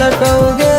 लटोगे।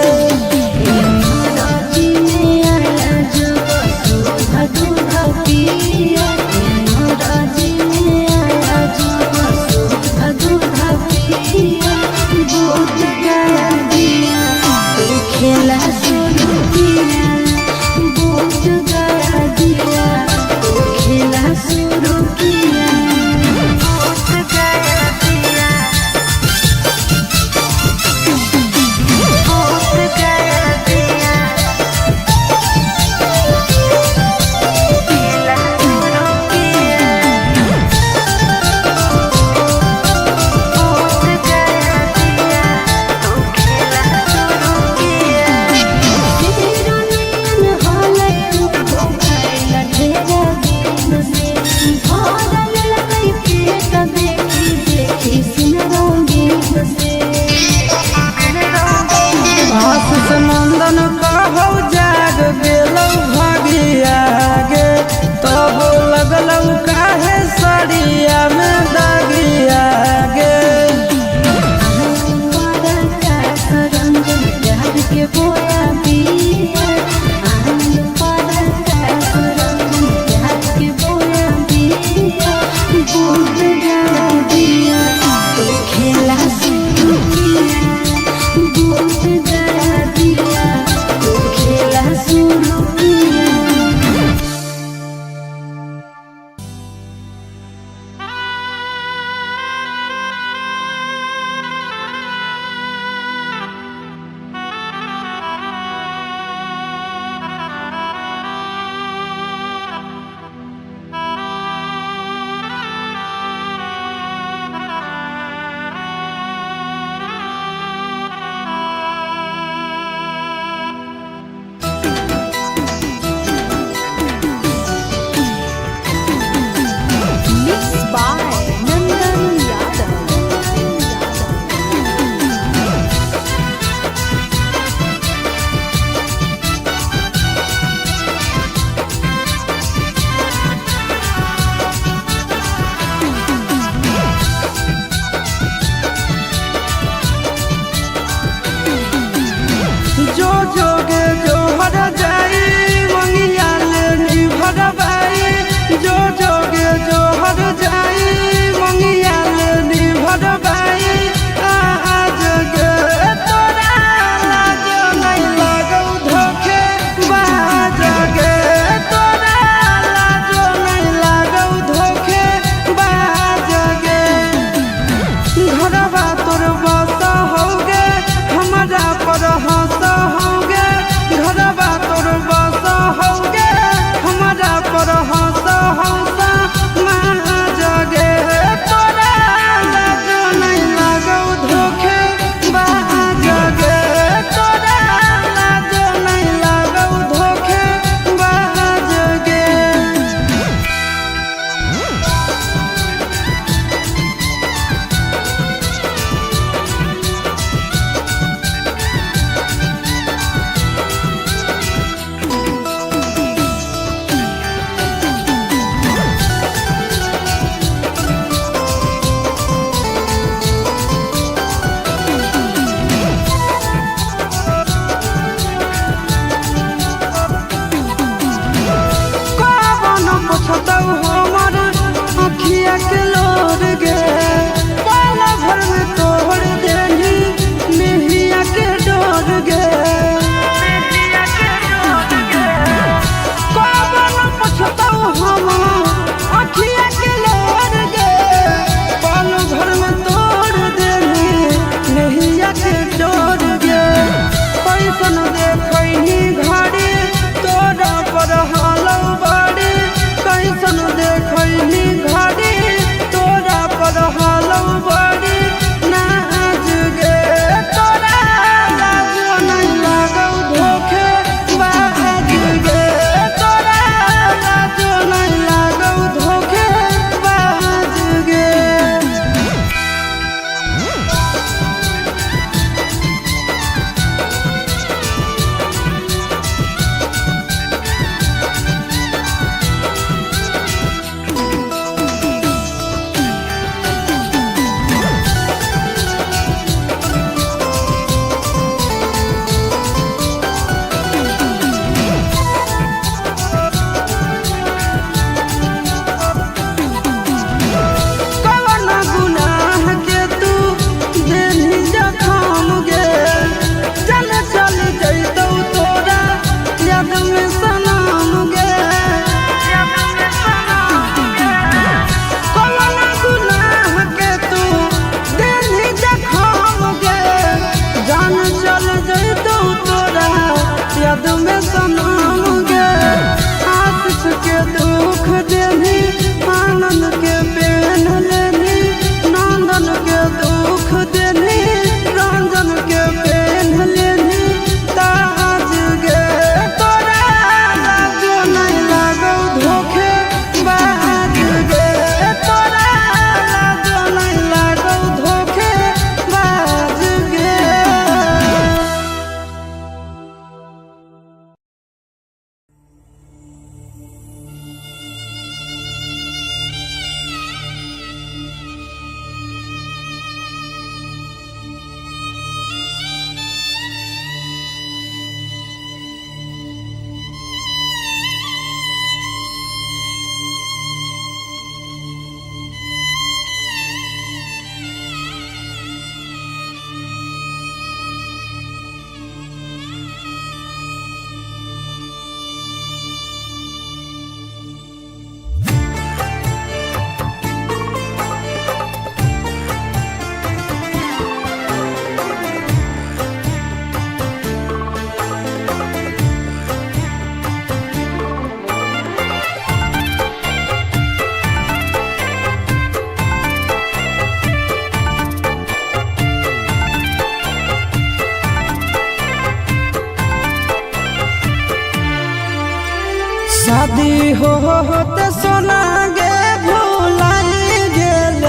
शादी होते सोना गे भुलाई गेल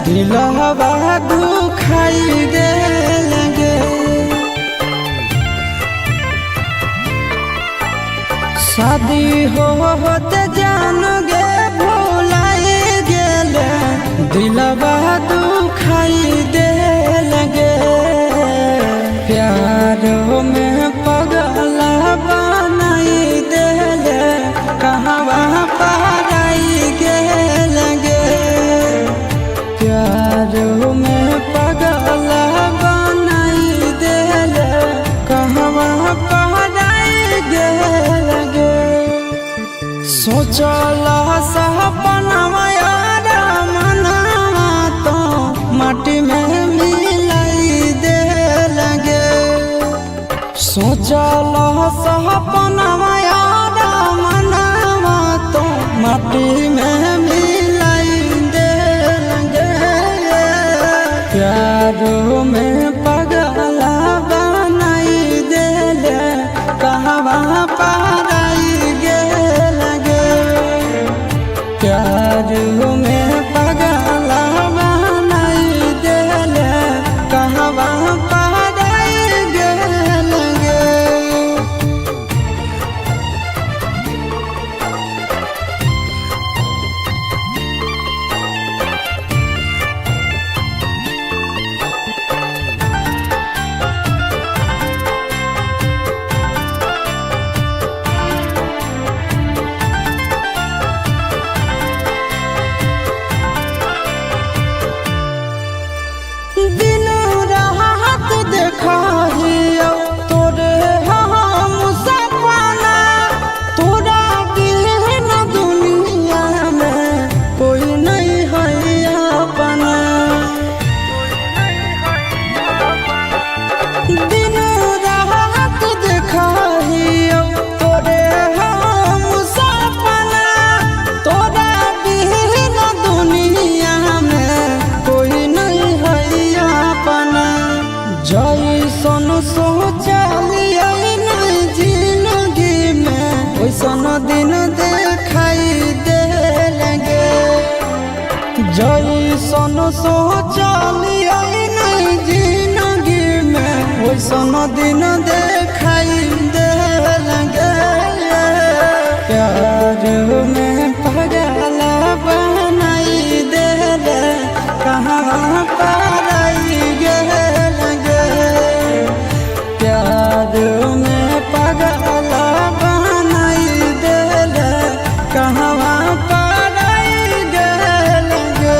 दिलवा दुखाई गेल गे। शादी होते जान गे भुलाई गेल दिलवा दुखाई देल गे। प्यार में पगला बनाई देल कहवा पराई गेल गे। प्यार में पगला बनाई देल कहवा पराई गेल गे। सोचला सपनवा यार मनवा तो माटी में मिलाई देल गे। सोचला सपनवा यार मनवा तो माटी में मिलाई देल गे। प्यार में पगला बनाई देल कहवा पराई गेल गे। प्यार में पगला बनाई देल कहवा पराई गेल गे। दिन रात देखाहियो तोरे हम सपना। तोरा बिन दुनिया में कोई नहीं है अपना। दिन रात देखाहियो तोरे हम सपना। तोरा बिन दुनिया में कोई नहीं है अपना। जैसन सोचलिए नहीं जिंदगी में वैसन दिन देखाई देल गे। जैसन सोचलिए नहीं जिंदगी में वैसन दिन देखाई देल गे। प्यार में पगला बनाई देल कहवा पराई गेल गे। प्यार में पगला बनाई देल कहवा पराई गेल गे।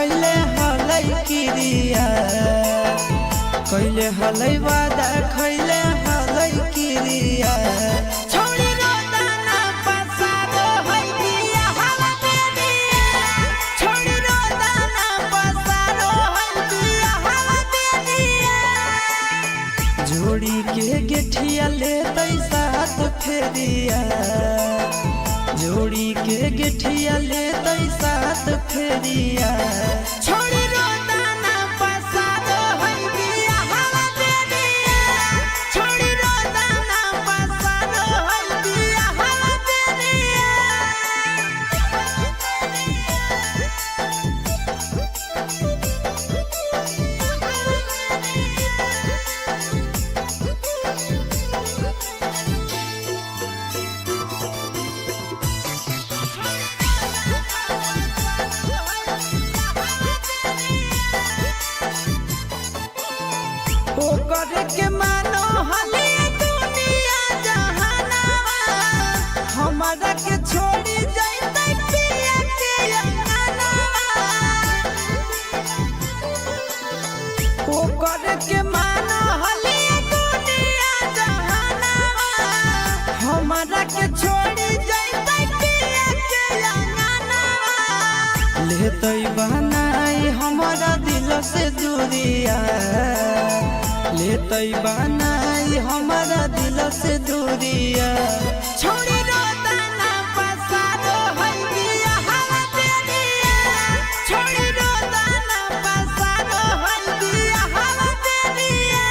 कैले हलै क्रिया कैले हलै वादा खैले हलै क्रिया छोड़ी रोदाना पसारो है बिया हवा बेनिया छोड़ी रोदाना पसारो है बिया हवा बेनिया जोड़ी के गेठिया लेतै साथ फेरिया जोड़ी के गेठिया लेतै साथ फेरिया छोड़ी रोदाना पसारो है बिया हवा बेनिया छोड़ी रोदाना पसारो है बिया हवा बेनिया ओकर के मानो हले दुनिया जहानावा हमारा के छोड़ी जाइतै पिया के अंगनावा ओकर के मानो हले दुनिया जहानावा हमारा के छोड़ी जाइतै पिया के अंगनावा लेतै बनाई हमारा दिल से दूरिया लेतै बनाई हमारा दिल से दूरिया छोड़ी रोदाना पसारो है बिया हवा बेनिया छोड़ी रोदाना पसारो है बिया हवा बेनिया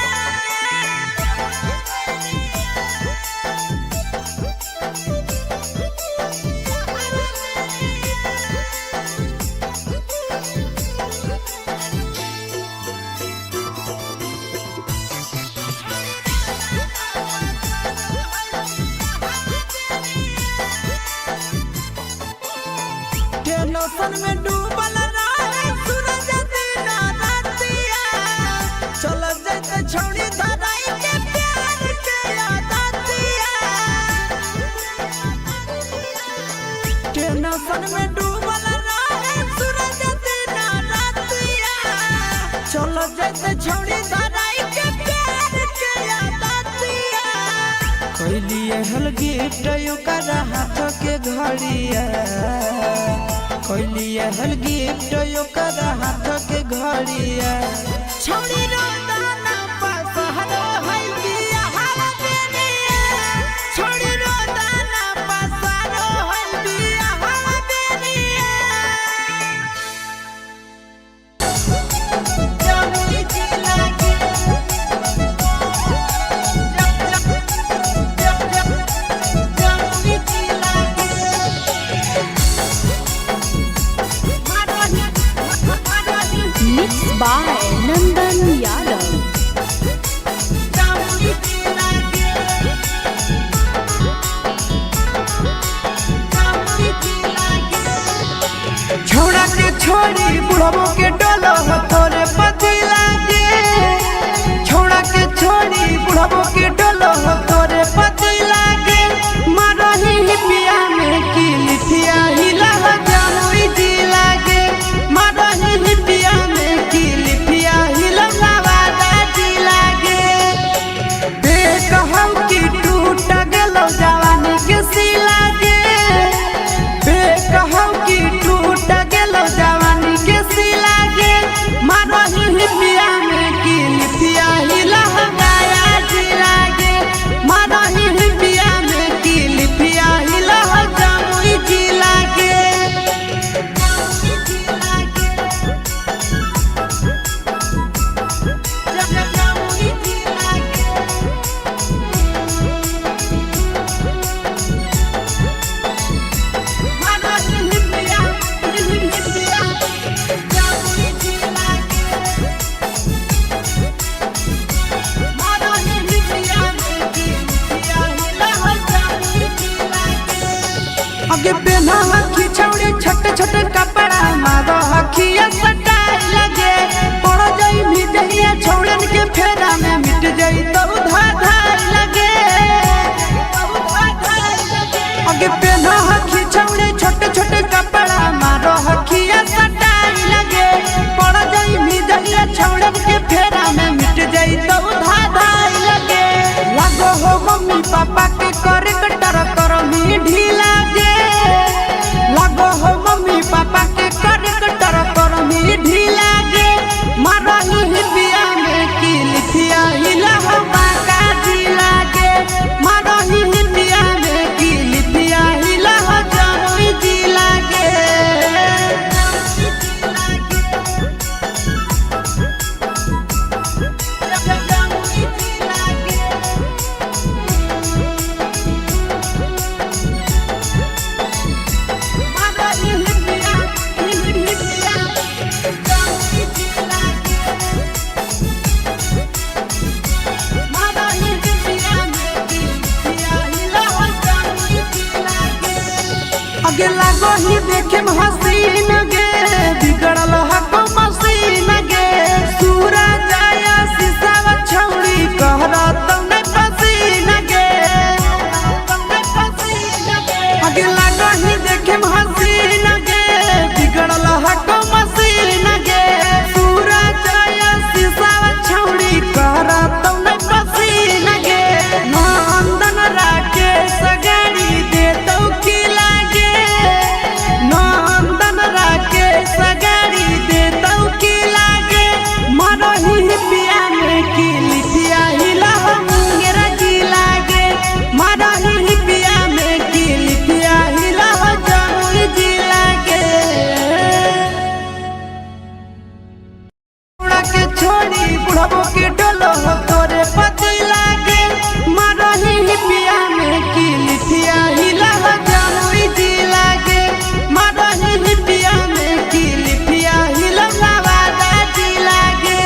टेंशन में डूबल रहे सूरज दिन रातिया चल जैते छोड़ी धराई के प्यार के आदतिया टेंशन में डूबल रहे सूरज दिन रातिया चल जैते छोड़ी धराई के प्यार के आदतिया कैलिए हल गिफ्ट ओकर हाथ के घड़िया कैलिए हल गिफ्ट ओकर हाथ के घड़िया छोड़ी रोदाना पसारो है बिया हवा बेनिया छोड़ी रोदाना पसारो है बिया हवा बेनिया जमुई जिला के जमुई जिला के Mixed by Nandan Yadav. Jamui जिला के जमुई जिला के छोड़ा के छोड़ी बुढ़बो के डोलो हो तोरे पति लागे छोड़ा के छोड़ी बुढ़बो के डोलो हो तोरे पति लागे मारही पिया में की लिखिया हिला जमुई जी लागे मारही पिया में की लिखिया हिला जी लागे बेकहम की टूट गेलो जवानी के सिला गे बेकहम की टूट गेलो जवानी के सिला गे मारही पिया में की लिखिया हिला गाया जी लागे मारही पिया में की लिखिया हिला जमुई जी लागे जमुई जिला के जमुई जिला के आगे पहना हखी छौड़ी छोटे छोटे कपड़ा मारो हखिया सटाई लगे पड़ जाई भी जहिया छौड़न के फेरा में मिट जाई तो धाधाई लगे आगे पहना हखी छौड़ी छोटे छोटे कपड़ा मारो हखिया सटाई लगे फेरा में मिट जाई तो धाधाई लगे। लगो हो मम्मी पापा के करे कटर कर मी ढीला गे। लगो हो मम्मी पापा के करे कटर कर मी ढीला गे। मारही हिबिया में की लिखिया हिला बाका ढीला गे। मारही हिबिया में की लिखिया हिला जमुई ढीला गे। आगे लागो ही देखे हसीन गे। बिगड़ल हको मसीन गे। सूरज आया शीशा छौड़ी कहरा तने पसीन गे। आगे लागो ही देखे हसीन गे। बिगड़ल हको मसीन गे। सूरज आया शीशा छौड़ी कहरा तने पसीन गे। नंदन राके सगाड़ी दे तो की लागे। नंदन राके सगाड़ी दे तो की लागे। मरही पिया में की लिखिया हिला मुंगेरा जी लागे। मरही पिया में की लिखिया हिला जमुई जी लागे। छोड़ा के छोड़ी बुढ़बो के डोलो तोरे पति लागे। मरही पिया में की लिखिया हिला जमुई जी लागे। मरही पिया में की लिखिया हिला नवादा जी लागे।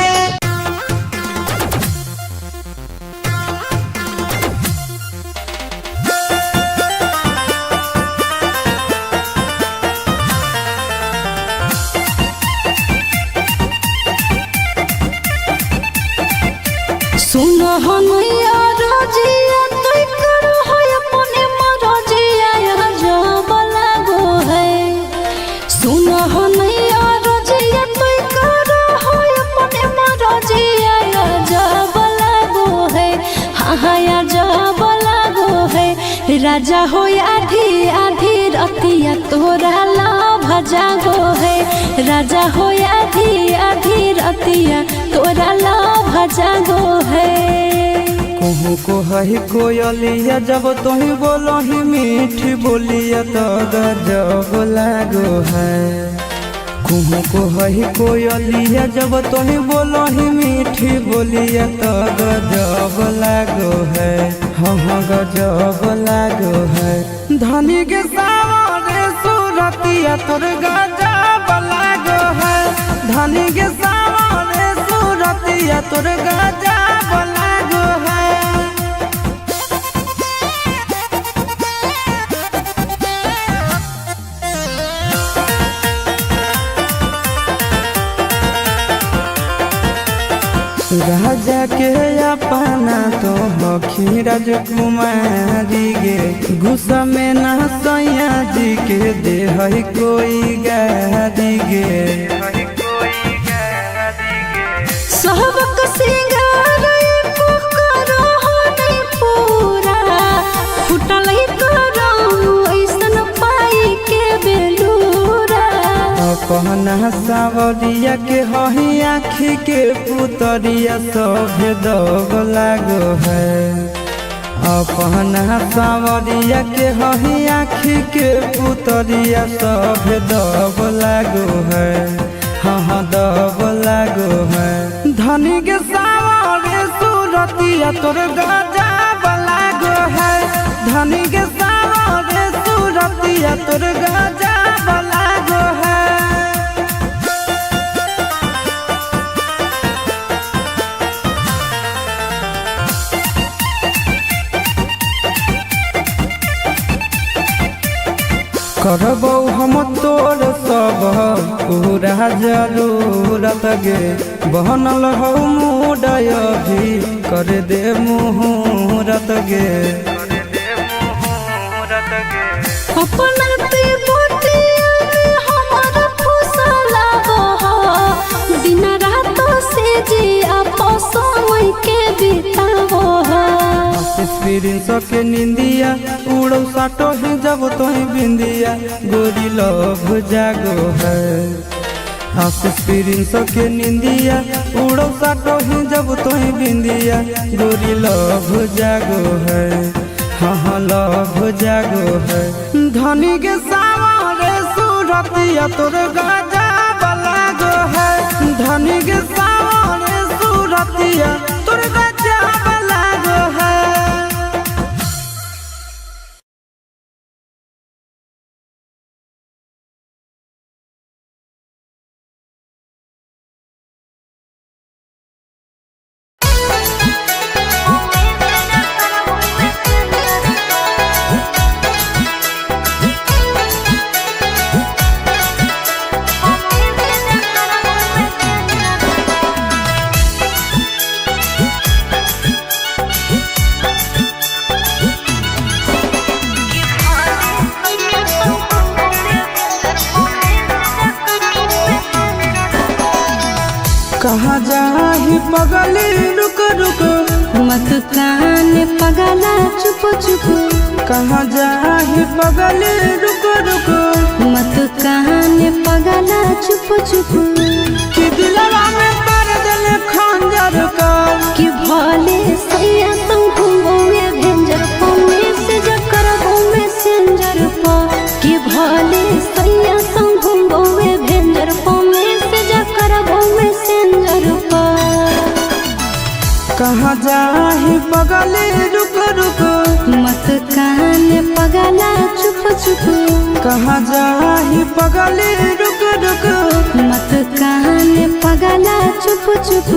सुन हनैया रजिया तोय करो है अपने मरजिया जब लागो है। सुन हनैया रजिया तोय करो है अपने मरजिया जब लागो है। हाँ जब लागो है। राजा हो आधी आधी रतिया तोरा लाभ जागो है। राजा हो आधी आधी रतिया तोरा लाभ जागो है। कहूँ को है कोयलिया जब तुही बोलो ही मीठी बोलिया तो गजब लागो है। कहूँ को है कोयलिया जब तुही बोलो ही मीठी बोलिया तो गजब लागो है। हाँ गजब लागो है। धनी के सावरे सूरतिया तोर गजब लागो है। धनी के सावरे सूरतिया तोर गजब लागो है। राजा के अपना तो हखी राजकुमारी गे। गुस्सा में ना सैया जी के दे है कोई गारी गे। सहबक सिंगार एको करो नहीं पूरा। फुटल करो ऐसन पाई के बेलूरा। अपना सावरिया के हही आँखी के पुतरिया सभे दब लागो है। अपना सावरिया के हही आँखी के पुतरिया सभे दब लागो है। हाँ दब लागो है। धनी के सावरे सूरतिया तोर गजब लागो है। धनी के सावरे सूरतिया तोर गजब लागो है। करबौ हम तोर सब पूरा जरूरत गे। बनल हौ मुडय भी कर दे मुहूर्त गे। अपना ते बोटिया हमारा फुसला दिन रात से जिया के बितावो हो। एक्सपीरियंस के निंदिया उड़ो साटो ही जब तो ही बिंदिया गोरी लव जागो है। एक्सपीरियंस के निंदिया उड़ो साटो ही जब तो ही बिंदिया गोरी लव जागो है। हाँ लव जागो है। धनी के सावरे सूरतिया तोर गाजा बलागो है। धनी के सावरे सूरतिया तोर गाजा बलागो है। कहाँ जाही पगली रुक रुक मत कान पगला चुप चुप। कहाँ जाही पगली रुक रुक मत कान पगला चुप चुप। कि दिलवा में पर दिल खंजर कर कि भले सैया तुम घूमोगे भेंजर पौने से जकर में सेंजर पा। कि भले सैया तुम घूमोगे भेंजर पौने से जकर में सेंजर पा। कहाँ जाही पगली रुक रुक मत कान पगला चुप चुप। कहाँ जाही पगली रुक रुक मत कान पगला चुप चुप।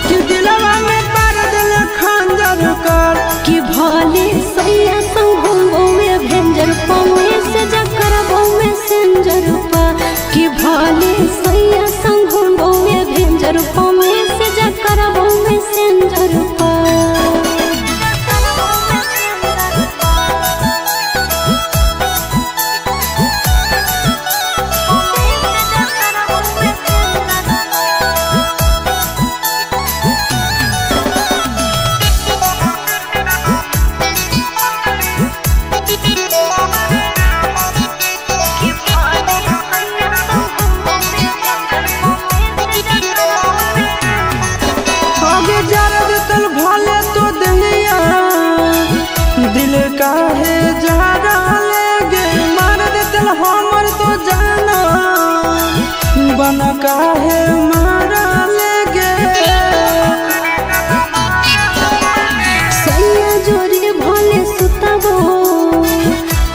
कि दिलवा में पर दिल खंजर कर कि भले सैया संग घूमोगे भेंजर पौने से जकर में सेंजर पा। कि भले सैया संग घूमोगे भेंजर पौने से जकर में सेंजर पा। आगे जरद तल भले तो दहिया दिल काहे जहरा लेगे मार दे तल हमर तो जाना बन काहे मारा लेगे। सैया जोरी भले सुतबो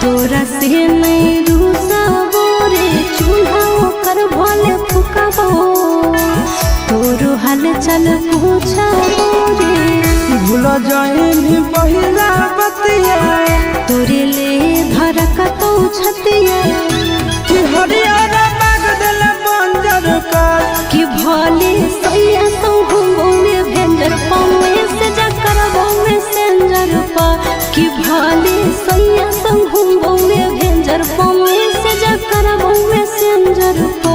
तोरा से नहीं रूसबो रे। चूल्हा ओकर भले फुकबो तोरो हाल चल पूछबो रे। भूल जाइनी पहिला बतिया तोरे ले धरक तो छतिया। कि हरियर बाग दिल बंजर कर कि भले सैया तो घूमोगे भेंजर पौने से जकर में सेंजर पा। कि भले सैया तो घूमोगे भेंजर पौने से जकर में सेंजर पा।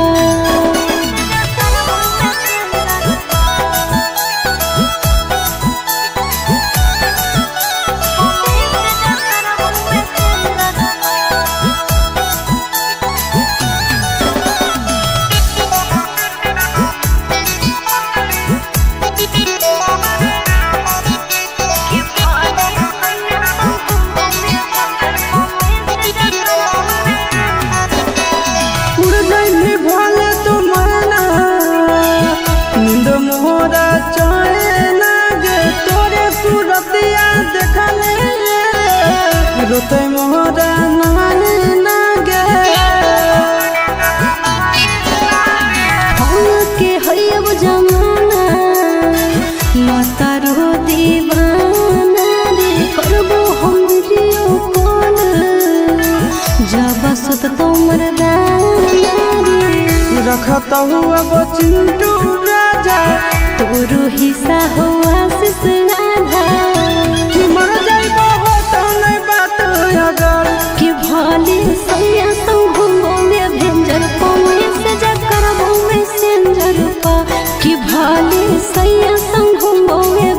उड़ जाइनी भले तो मरना नींद मोरा चाहे ना गे तोरे सूरतिया देखले रोते मोरा नहाने ना गे। के हयब जमाना माता रो दीवाना रे। करबो हम वीडियो कॉल जब सुत तो मरदाना रे। रखता हुआ वो चिंटू राजा तोरो हिस्सा हो आशीष राधा। कि मर जाइबो हो तो नहीं बात अगर कि भले सैया तो घूमोगे भेंजर पौने से जकर में सेंजर पा। कि भले सैया तो घूमोगे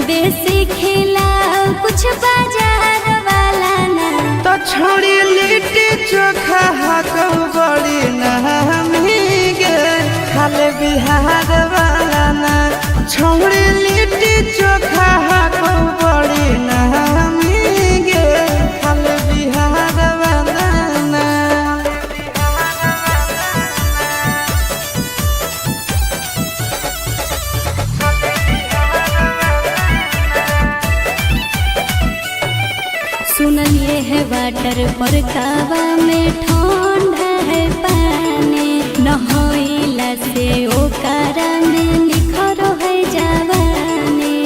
देसी खिला कुछ बाजार वाला ना। तो छोड़ी लिट्टी चोखा हाको बड़ी नामी गे खाले बिहार वाला ना। छोड़ी लिट्टी चोखा हाको बड़ी नामी गे खाले बिहार वाला ना। सुनलिए है वाटर पर कावा में ठंडा है पानी, नहइला से ओकरा में निखर है जवानी।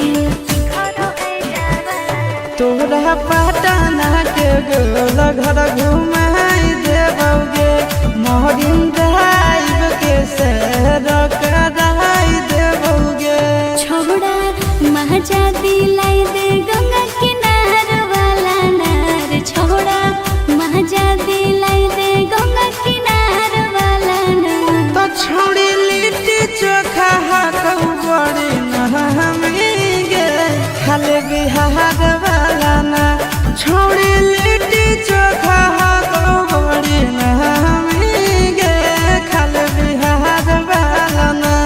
तोरा पटना के गोल घर घुमाई देबोगे, मोहरिन ड्राइव के सैर कराई देबोगे। छोड़ा महजा दिलाई दे गंगा किनार वाला नार। छोड़ा महजा दिलाई दे गंगा किनार वाला नार। तो छोड़ी लिट्टी चोखा हाको बड़ी नामी गे खाले बिहार वाला ना। छोड़ी लिट्टी चोखा हाको बड़ी नामी गे खाले बिहार वाला ना।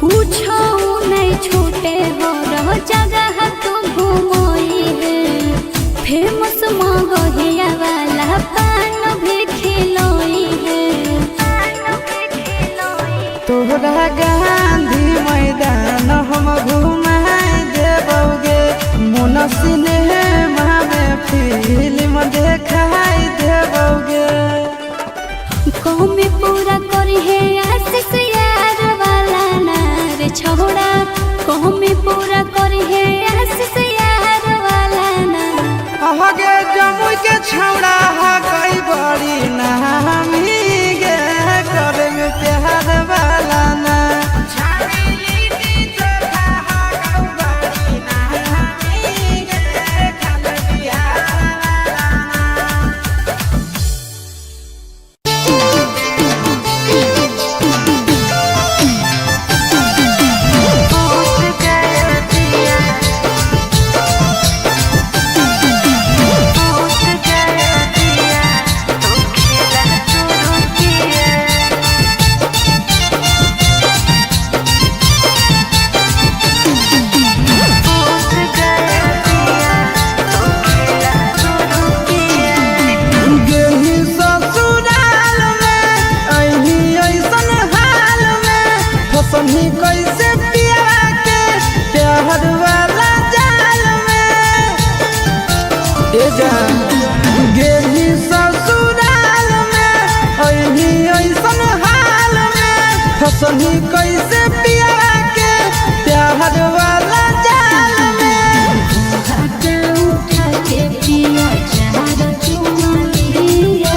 पूछो नहीं छूटे हो रहो जगह तुम घूमोई है। फेमस मगहिया वाला पान भी खिलोई है। तोहरा गांधी मैदान हम घुमाई देबोगे, मोन सिनेमा में फिल्म देखाई देबोगे। कौमी पूरा करी है आशीष यार वाला नार। छोड़ा कौमी पूरा करी है आशीष यार वाला नार। आगे जमुई के छौड़ा कई बड़ी नामी गे करे में प्यार वाला ना। कैसे पिया के प्यार वाला जाल में ए जान गेली ससुराल में अही ऐसन हाल में फसनी कैसे पिया के प्यार वाला जाल में। घाटा उठा के पिया चार चुमालिया।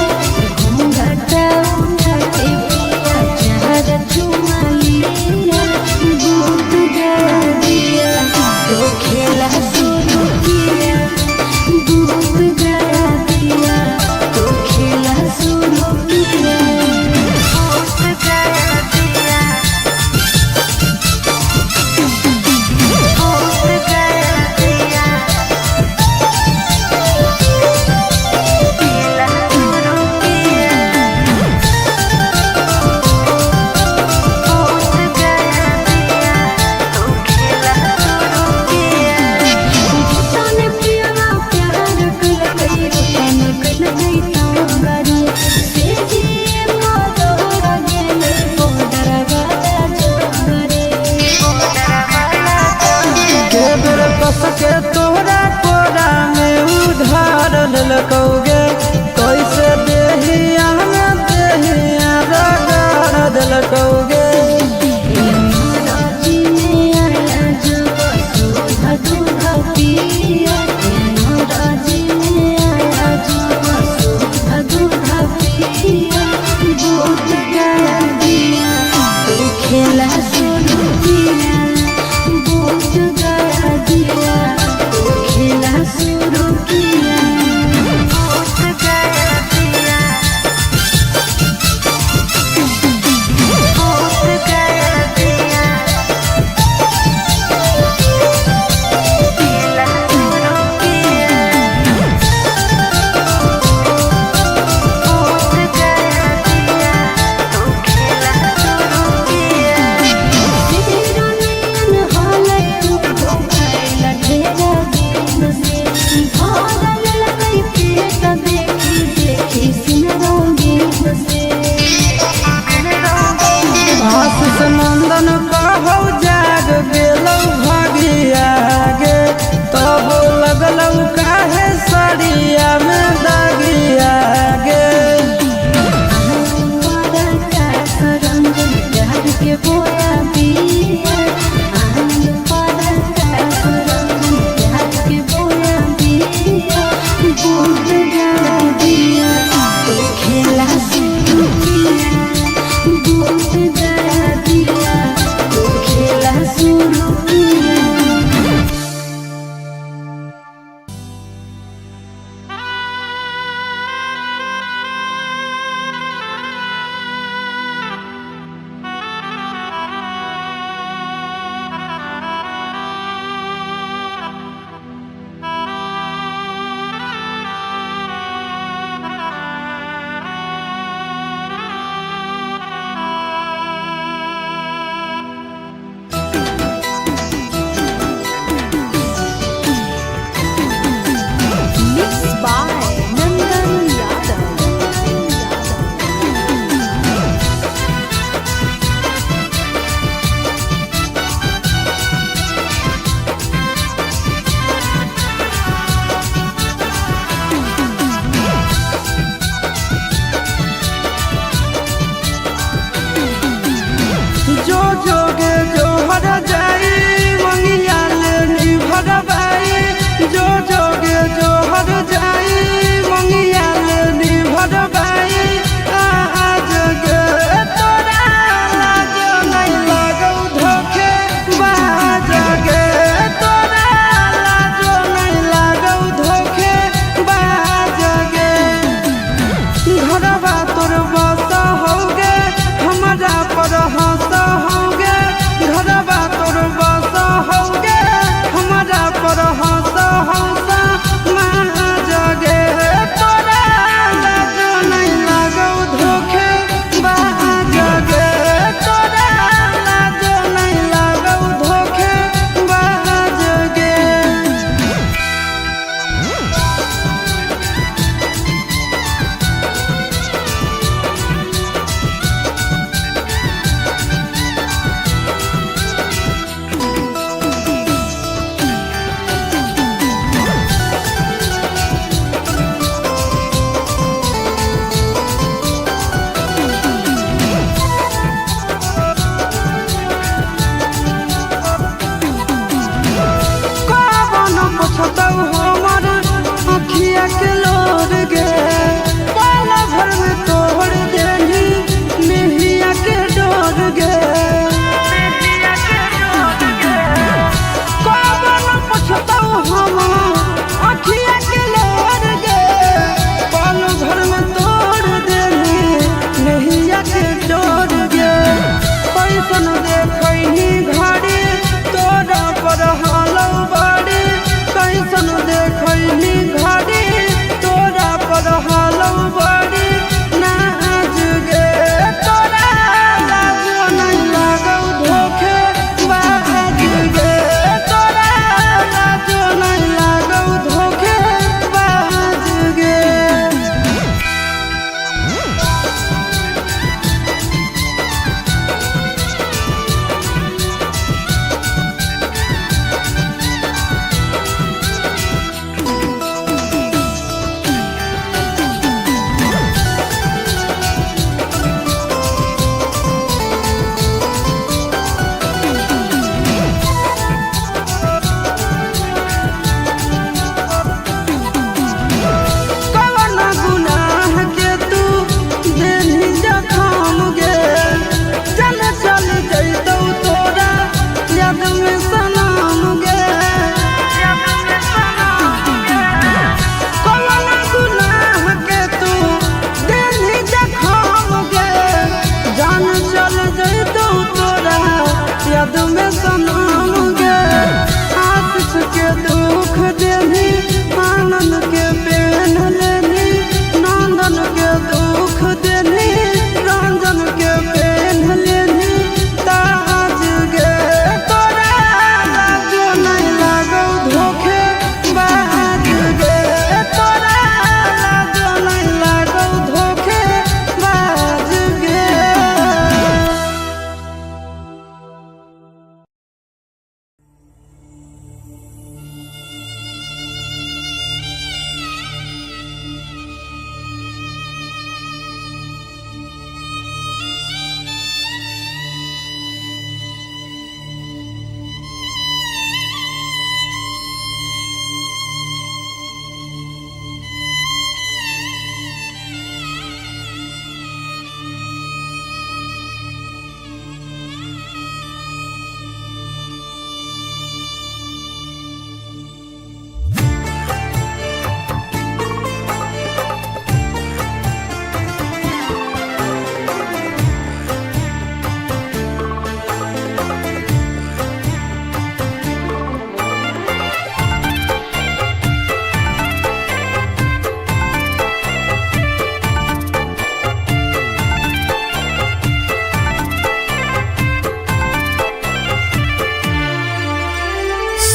घाटा उठा के पिया चार चुमालिया। दूध गया दिया तो खेला शुरू किया। दूध गया दिया तो खेला शुरू किया। दूध गया दिया के तोहरा कोरा में उधार ललकौगे, कैसे देहिया में देहिया रगड़ दिलकौगे। खेला शुरू किया। बूझ गया दिया तो खेला शुरू किया।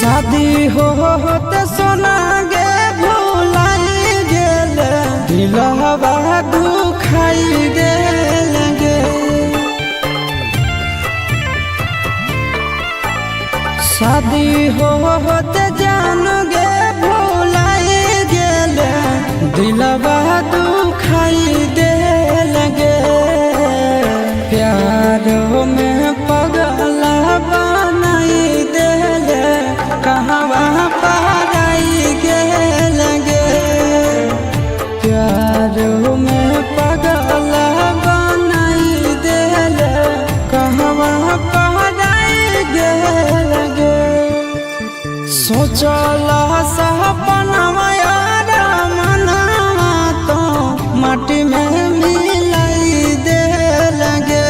शादी होते सोना गे भुलाई गेल दिलवा दुखाई गेल गे शादी होते जान गे भुलाई गेल दिलवा दुखाई देल गे प्यार में पगला बनाई देल कहवा पराई गेल गे प्यार में पगला बनाई देल कहवा पराई गेल गे सोचला सपनवा यार मनवा तो माटी में मिलाई देल गे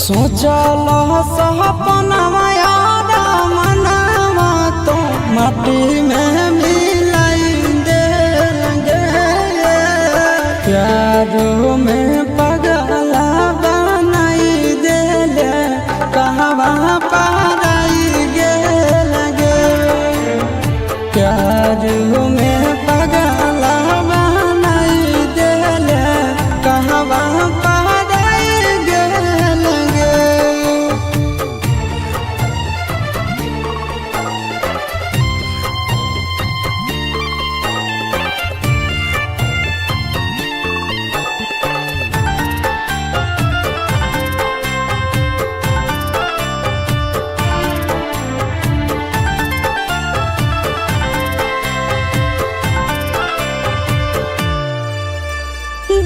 सोचला सपनवा यार मनवा तो माटी में मिलाई देल गे प्यार में पगला बनाई देल कहवा पराई गेल गे प्यार में पगला बनाई देल कहवा पराई गेल गे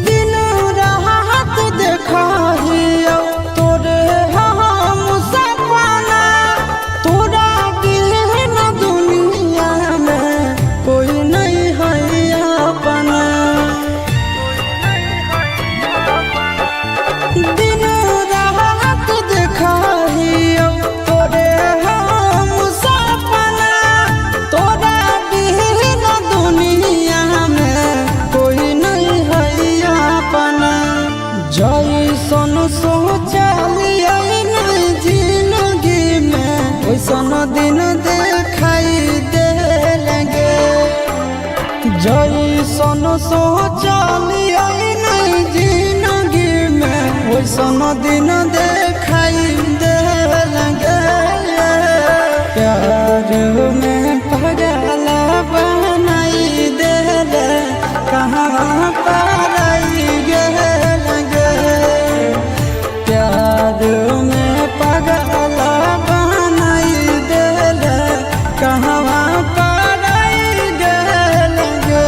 दिन रात देखाहियो तोरे हम सपना तोरा बिन दुनिया में कोई नहीं है अपना दिन रात देखाहियो तोरे हम सपना तोरा बिन दुनिया में कोई नहीं है अपना जैसन सोचलिए नहीं जिंदगी में वैसन दिन देखाई देल गे जैसन सोचलिए नहीं जिंदगी में वैसन दिन देखाई देल गे प्यार में पगला बनाई देल कहाँ पराई गेल गे प्यार में पगला बनाई देल कहवा पराई गेल गे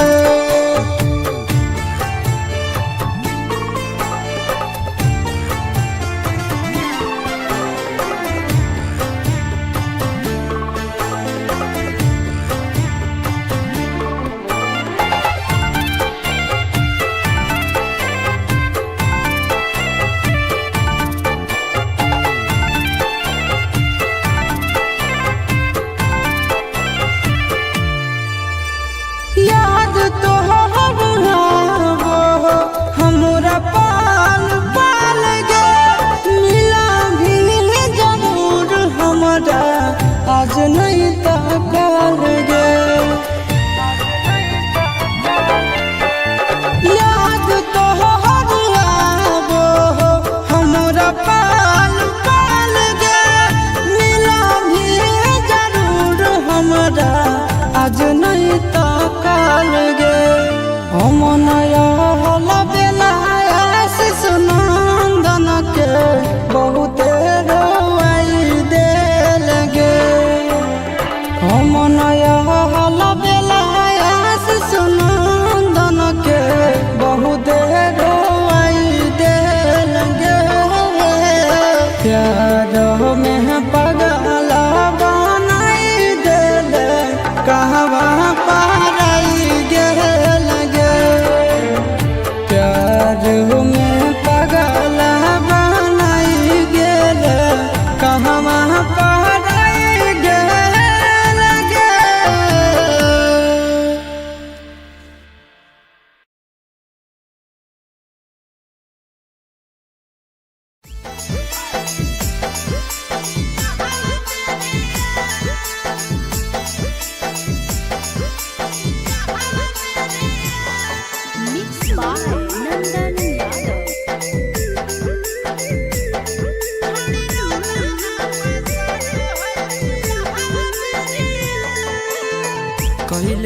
याद तो हमरा पाल पाल गे मिला भी जरूर हमरा आज नहीं तकल गे याद तो हमरा पाल पाल गे मिला भी जरूर हमरा आज नहीं तकल गे हमनया बेला आशीष नंदन के बहुत रोवाई देल गे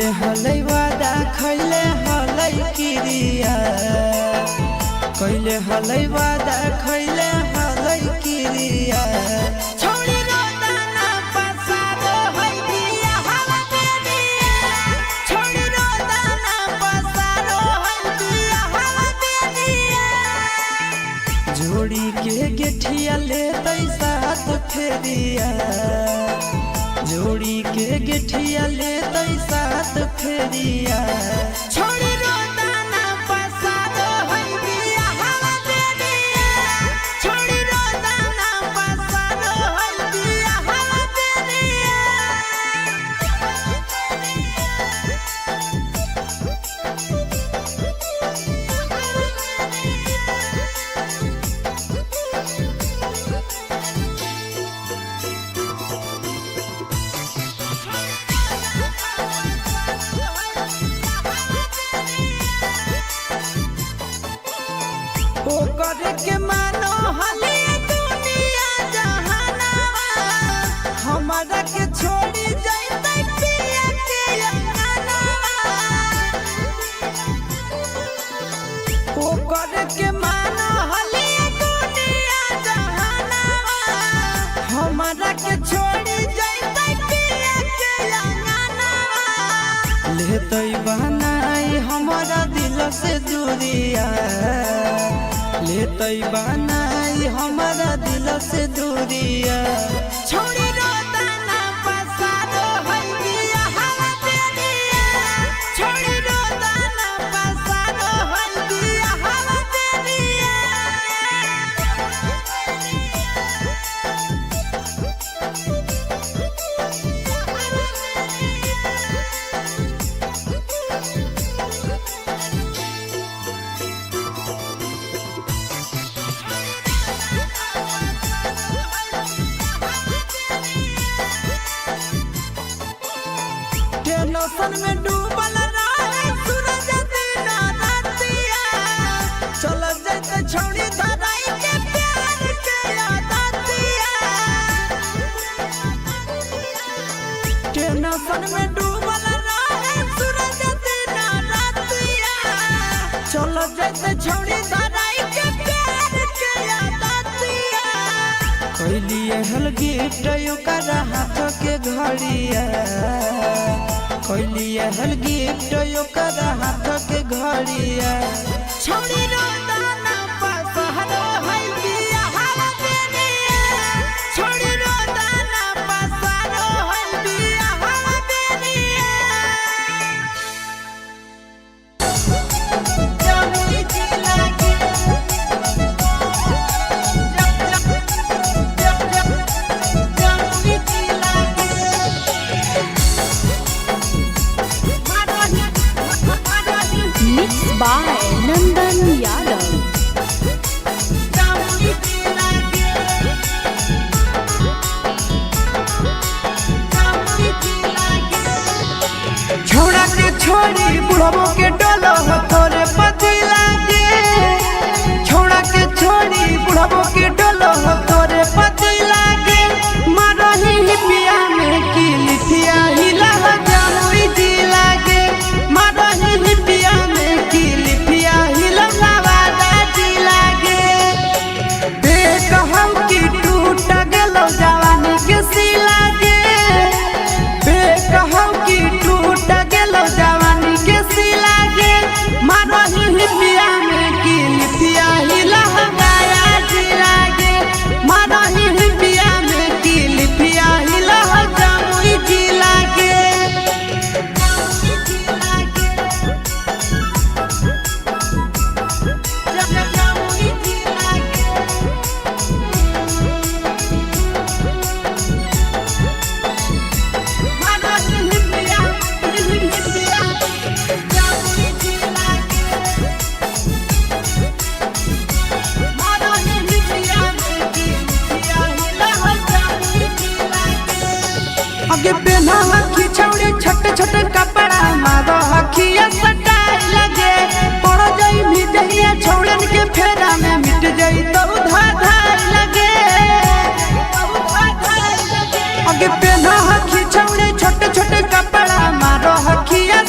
कैले हलै वादा खैले हलै किरिया कैले हलै वादा खैले हलै किरिया छोड़ी रोदाना पसारो है दिया हवा दे दिया छोड़ी रोदाना पसारो है दिया हवा दे दिया जोड़ी के गेठिया ले साथ फेरिया जोड़ी के गेठिया ले साथ फेरिया छोड़ी रोदाना पसारो है दिया हवा दे दिया छोड़ी रोदाना पसारो है दिया हवा दे दिया ओ करे के मानो हले दुनिया जहानावा हमारा के छोड़ी जाइते पिया के अंगनावा ओ करे के मानो हले दुनिया जहानावा हमारा के छोड़ी जाइते पिया के अंगनावा लेतै बनाई हमारा दिल से दूरिया लेतै बनाई हमारा दिल से दूरिया छोड़ी रोदाना पसारो है दिया हवा दे दिया छोड़ी रोदाना पसारो है दिया हवा दे दिया टेंशन में डूबल रहे सूरज दिन रातिया चल जाते छोड़ी धराई के प्यार के आदतिया टेंशन में डूबल रहे सूरज दिन रातिया चल जाते छोड़ी धराई के प्यार के आदतिया कैलिए हल गिफ्ट ओकर हाथ के घड़िया कैलिए हल गिफ्ट ओकर हाथ के घड़िया छोड़ी रोदाना पसारो है दिया हवा दे दिया छोड़ी रोदाना पसारो है दिया हवा दे दिया जमुई जिला के जमुई जिला के Mixed by Nandan Yadav. Jamui जिला के जमुई जिला के छोड़ा के छोड़ी बुढ़बो के डोलो तोरे पति लागे छोड़ा के छोड़ी बुढ़बो के डोलो तोरे पति लागे मारही पिया में की लिथिया हिला जमुई जी लागे मारही पिया में की लिथिया हिला जी लागे देख हम की टूट गेलो जवानी के सिला गे देख हम की टूट गेलो जवानी के सिला गे मारही पिया में की लिथिया हिला जी लागे मारही पिया में की लिथिया हिला जमुई जी लागे जमुई जिला के जमुई जिला के मारही पिया जमुई जिला के मारही पिया में की पिया हिला जमुई जिला के आगे पहना हखी छौड़ी छोटे छोटे कपड़ा मारो हखिया सटाई लगे पड़ जाई भी जहिया छौड़न के फेरा में मिट जाई तो धाधाई लगे आगे पहना हखी छौड़ी छोटे छोटे कपड़ा मारो हखिया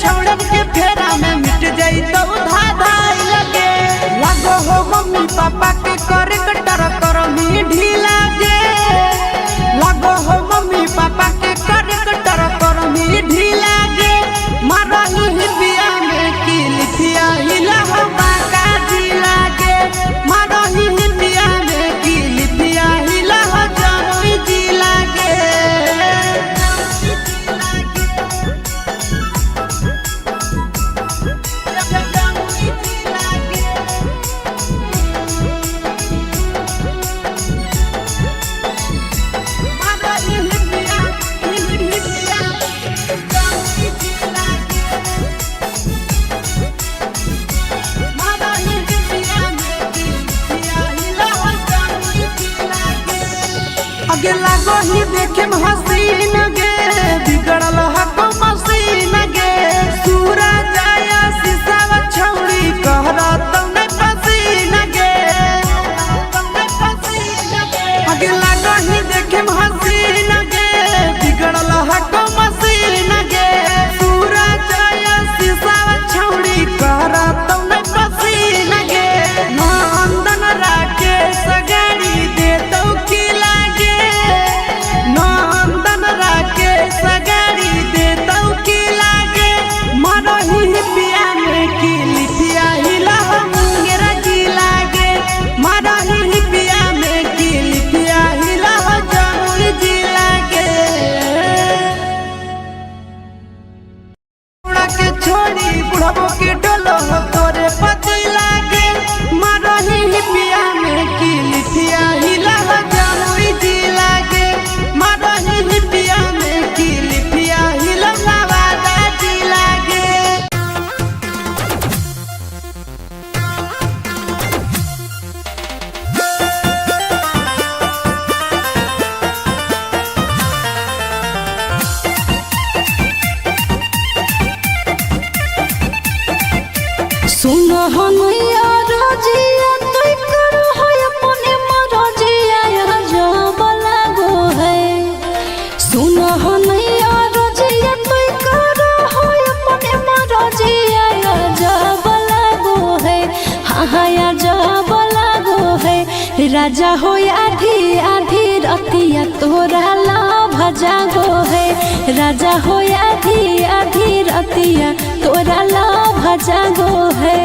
छौड़ब के फेरा में मिट जाई तो धाधाई लगे लागो हो मम्मी पापा के करे कटर कर मी ढीला गे लागो हो मम्मी पापा के करे कटर कर मी ढीला गे मारही हिबिया में की लिखिया हिला हो बाका ढीला गे मारही हिबिया में की लिखिया हिला हो जामुई ढीला गे आगे लागो ही देखे हसीन गे बिगड़ल हको मसीन गे सूरज आया शीशा छौड़ी कहरा तने पसीन गे आगे लागो ही देखे हसीन गे बिगड़ल हको मसीन गे सूरज आया शीशा छौड़ी कहरा तने पसीन गे नंदन राके सगाड़ी दे तो की लागे नंदन राके सगाड़ी दे तो की लागे मरही पिया में की लिखिया हिला मुंगेरा जी लागे मरही पिया में की लिखिया हिला जमुई जी लागे के छोड़ी बुढ़बो के डोलो तोरे पति लागे मरही पिया में की लिखिया हिला जमुई जी लागे मरही पिया में की लिखिया हिला नवादा जी लागे सुन हनैया रजिया तोय करो है अपने मरजिया जब लागो है सुन हनैया रजिया तोय करो है अपने मरजिया जब लागो है हाँ जब लागो है राजा हो आधी आधी रतिया तोरा लाभ जागो है राजा हो आधी आधी रतिया तोरा लाभ जागो है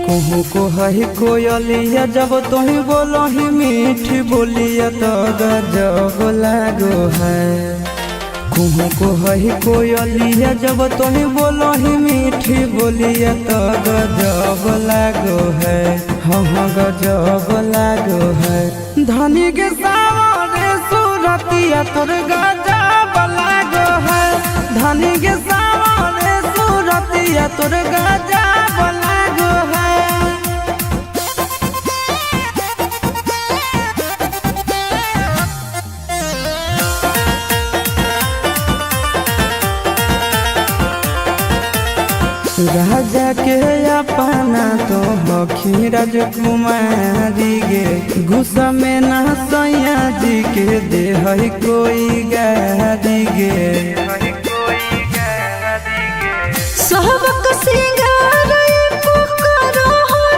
कहूँ को है कोयलिया जब तुही बोलो ही मीठी बोलिया तो गजब लागो है कहूँ को है कोयलिया जब तुही बोलो ही मीठी बोलिया तो गजब लागो है हाँ गजब लागो है धनी के सावरे सूरतिया तोर गजब लागो है धनी के सावरे सूरतिया तोर गजब लागो है राजा के अपना तो हखी राजकुमारी गे गुस्सा में ना सैया जी के दे है कोई गारी गे सहबक सिंगार एको करो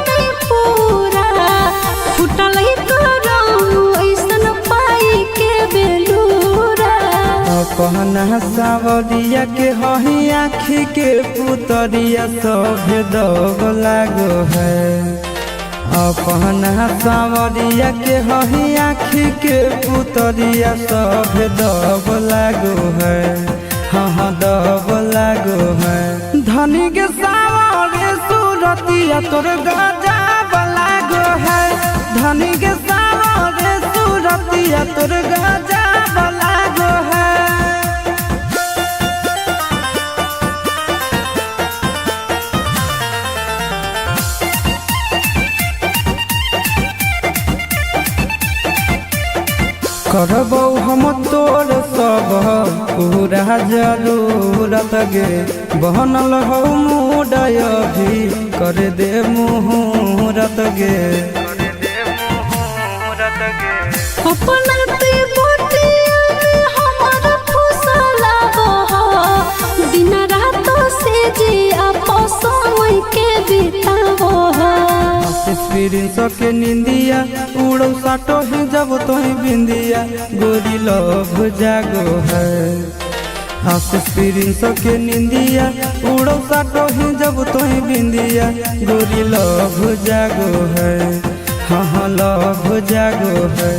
नहीं पूरा फुटल करो ऐसन पाई के बेलूरा अपना सावरिया के हही आँखी के पुतरिया सभे दग लागो है अपना सावरिया के हही आँखी के पुतरिया सभे दग लागो है हाँ दब लागो है धनी के सावरे सूरतिया तोर गजब लागो है धनी के सावरे सूरतिया तोर गजब लागो है करबौ हम तोर सब पूरा जरूरत गे बनल हो मुडय भी कर दे मुहूर्त गे अपना ते बोटिया में हमारा फुसला दिन रात से बितावो हो। एक्सपीरियंस के निंदिया उड़ो साटो ही जब तो ही बिंदिया गोरी लव जागो है। एक्सपीरियंस के निंदिया उड़ो साटो ही जब तो ही बिंदिया गोरी लव जागो है। हाँ लव जागो है।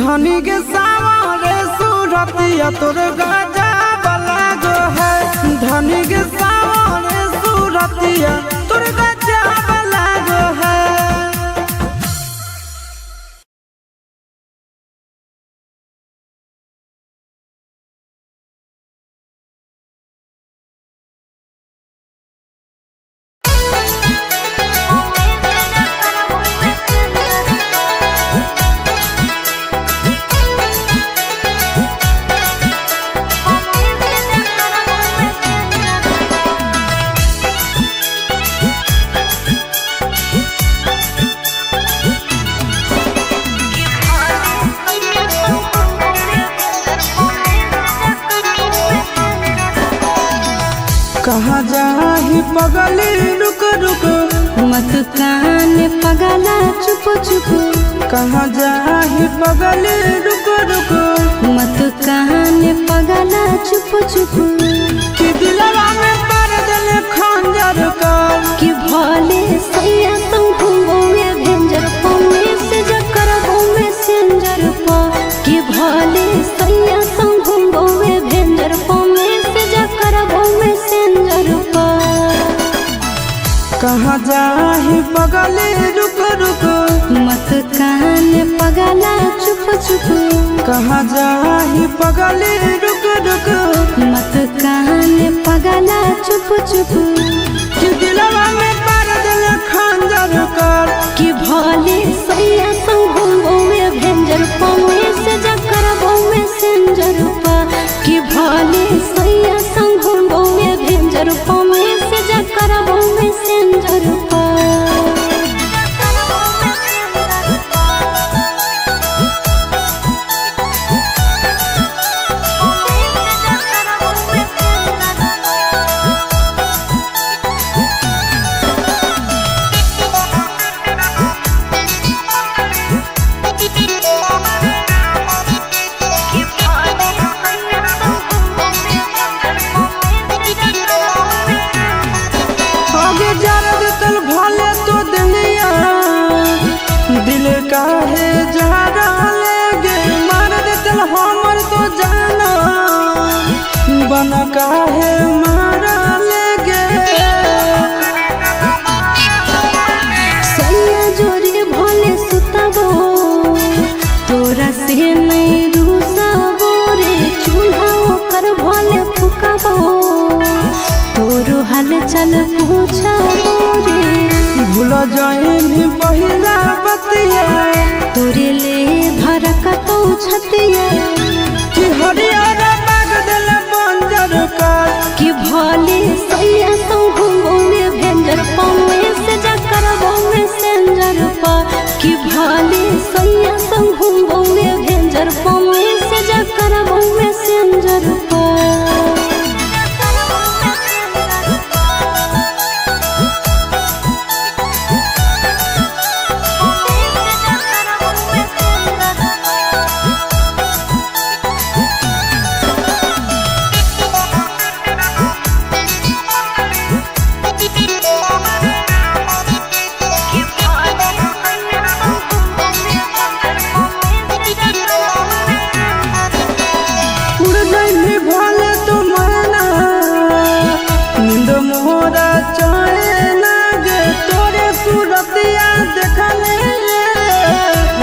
धनी के सावरे सूरतिया तोर गाजा बलागो है। धनी के सावरे सूरतिया तोर गाजा बलागो है। कहाँ जाही पगली रुक रुक मत कान पगला चुप चुप। कहाँ जाही पगली रुक रुक मत कान पगला चुप चुप। कि दिलवा में पर दिल खंजर कर कि भले सैया तुम घूमोगे भेंजर पौने से जकर घूमे सेंजर पा। कि भले सैया तुम घूमोगे भेंजर पौने से जकर घूमे सेंजर पा। कहाँ जाही पगली रुक रुक मत कान पगला चुप चुप। कहाँ जाही पगली रुक रुक मत कान पगला चुप चुप। कि दिलवा में पर दिल खंजर कर कि भले सैया संग घूमोगे भेंजर पौने से जकर घूमे सेंजर पा। कि भले सैया संग घूमोगे भेंजर पौने से जकर घूमे सेंजर पा। आगे जरद तल भले तो दुनिया दिल काहे जहरा लेगे मार दे तल हमर तो जाना बन काहे मारा लेगे। सैया जोरी भले सुतबो तोरा से नहीं रूसबो रे। चूल्हा ओकर भले फुकबो तोरो हाल चल पूछबो रे। भूल जाइनी पहिला बतिया तोरे ले धरकतौ छतिया। कि हरियर बाग दिल बंजर कर कि भले सैया तुम घूमोगे भेंजर पौने से जकर घूमे सेंजर पा। कि भले सैया तुम घूमोगे भेंजर पौने से जकर घूमे सेंजर पा। उड़ जाइनी भले तो मरना नींद मोरा चाहे लागे तोरे सूरतिया देखले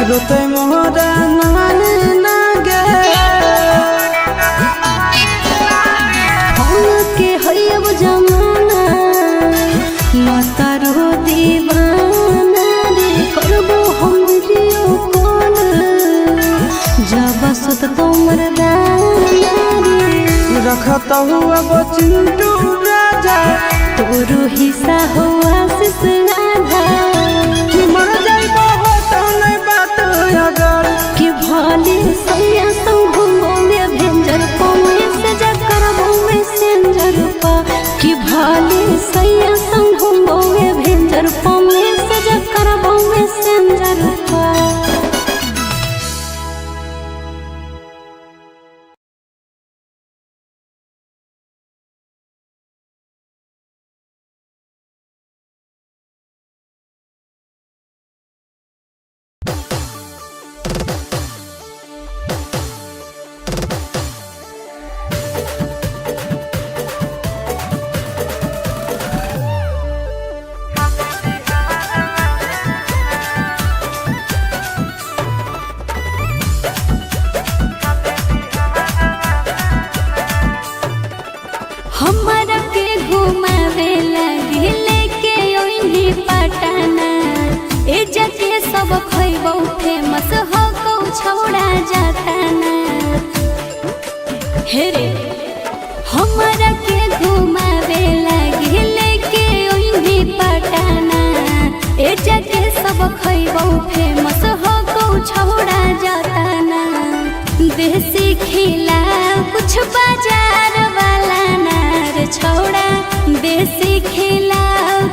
रोते मोरा नाने लागे। के हयब जमाना माता रो दीवाना रे। करबो हम वीडियो कॉल जब सुत तोमर दाना रे। रखता हुआ वो चिंटू राजा तोरो हिस्सा हो आशीष राधा। कि मर जाइबो हो तो नहीं बात अगर कि भले सैया तुम घूमोगे भेंजर पौने से जकर घूमे सेंजर पा। कि भले सैया तुम घूमोगे भेंजर खैबौ फेमस हो गौ छौड़ा जाताना देसी खिला कुछ बाजार वाला नार छौड़ा देसी खिला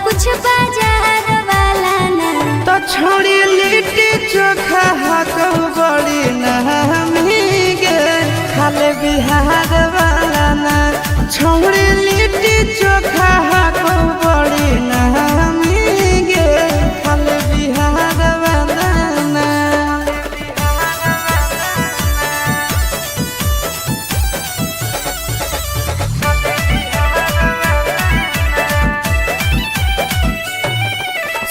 कुछ बाजार वाला ना तो छोड़ी लिट्टी चोखा हाको बड़ी नहमी गे खाले बिहार वाला ना छोड़ी लिट्टी चोखा हाको बड़ी नहमी गे खाले बिहार वाला ना।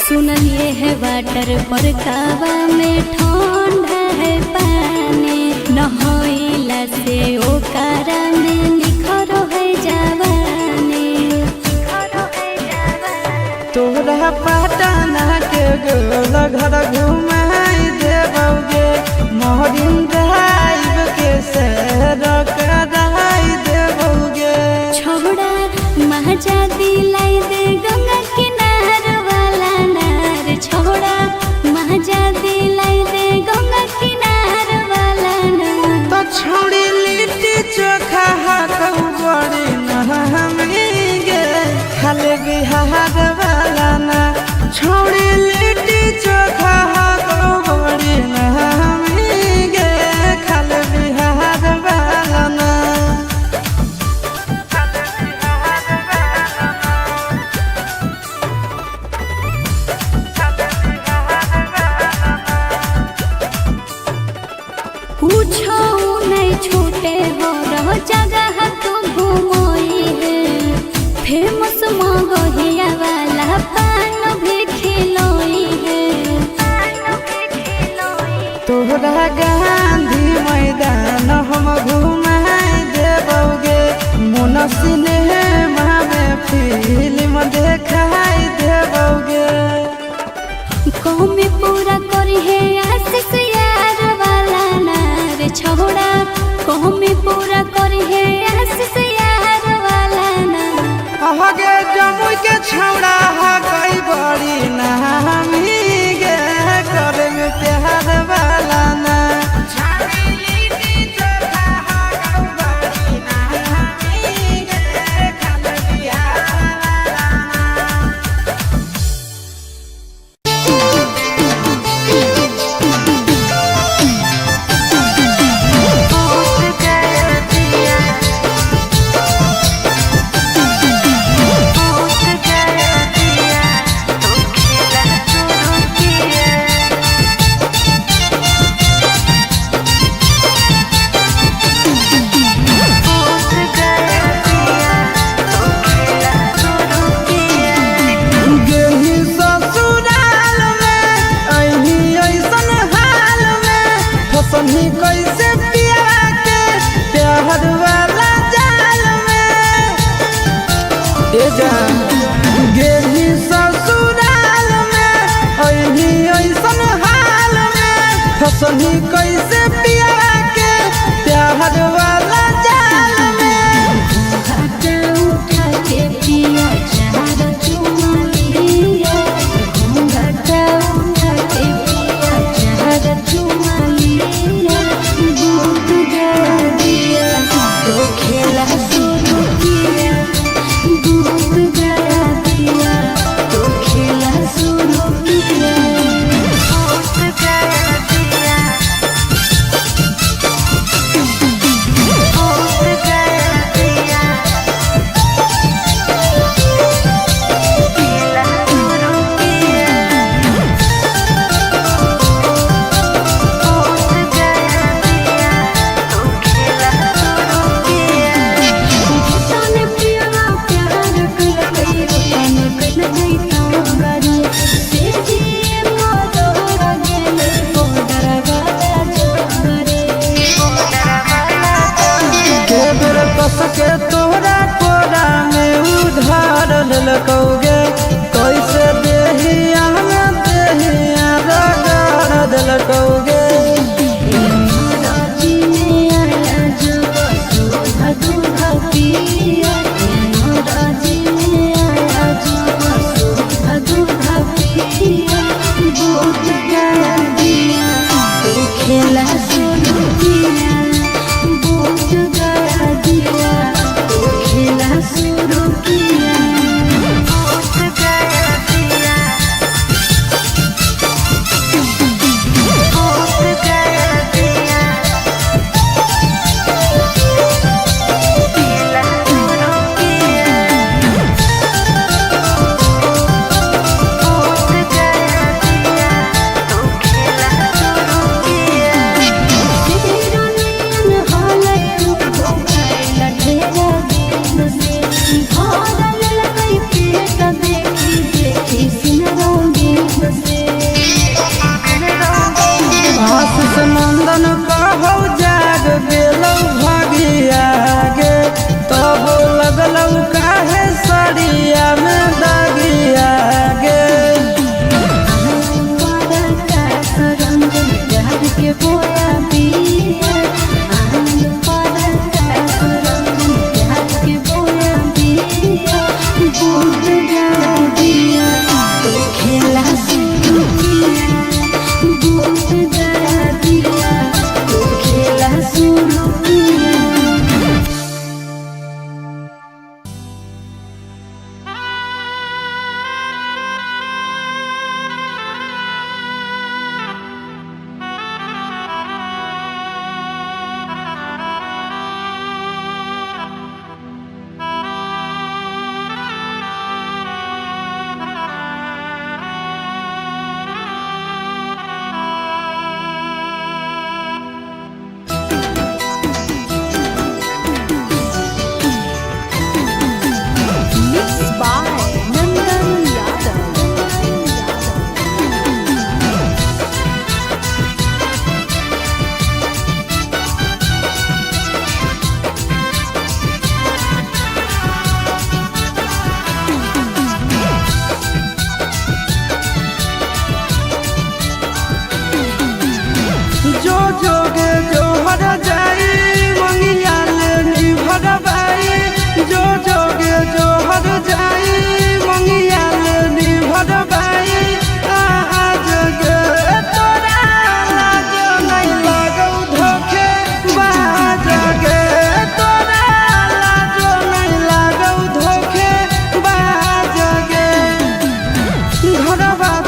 सुनलिए है वाटर पर कावा में ठंडा है पानी नहइला से ओकरा में निखरो है जवानी तोरा पटना के गोल घर घुमाई देबोगे मोहरिन ड्राइव के सैर कराई देबोगे छोड़ा महजा दिलाई दे गंगा किनार वाला नार छोड़ा महजा दिलाई दे गंगा किनार वाला नार तो छोड़ी लिट्टी चोखा हाको बड़ी नहमी गे खाले बिहार वाला ना छोड़ी लिट्टी चोखा हाको बड़ी नहमी गे खाले बिहार वाला ना। पूछो नहीं छूटे हो रहो जगह तू घूमोई है फेमस मगहिया वाला पान भी खिलोई है तोहरा गांधी मैदान हम घुमाई देबोगे मोन सिनेमा में फिल्म देखाई देबोगे कौमी पूरा करी है आशीष यार वाला नार छोड़ा कौमी पूरा करी है आशीष यार वाला नार आगे जमुई के छौड़ा गई बड़ी नहमी गे करे में प्यार वाला ना सही कैसे पिया के प्यार वाला जाल में ए जान गेली ससुराल में अही ऐसन हाल में फसही कैसे पिया के प्यार वाला जाल में घाटा उठा के पिया चार चुमालिया घाटा उठा के पिया चार चुमालिया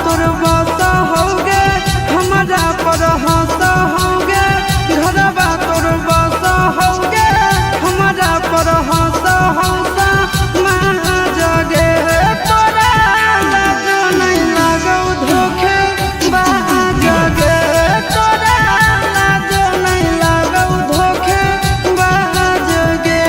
तोर बस होगे हमारा पर हंस होगे घरवा तोर बस होगे हमारा पर हंस हंस माँ जगे तोरा लाज नहीं लगो धोखे बा जगे तोरा लाज नहीं लगो धोखे बा जगे।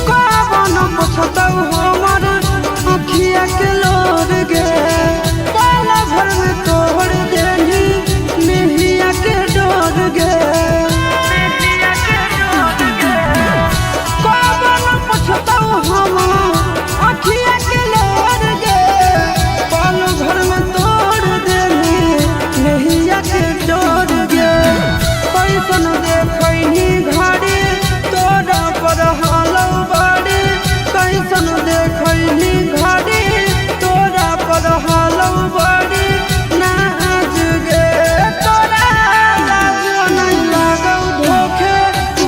कौन पुछतौ हमर अखिया के लोर गे पाला भर में तोड़ देनी मेहिया के डोर गे कौन पुछतौ हम अखिया के लोर गे पाल भर में तोड़ देनी मेहिया के डोर गे कैसन देखनी घड़ी तोरा पर हालौ बड़ी कैसन देखनी घड़ी तोरा पर हालौ बड़ी नाच गे तोरा लाज नहीं लगौ धोखे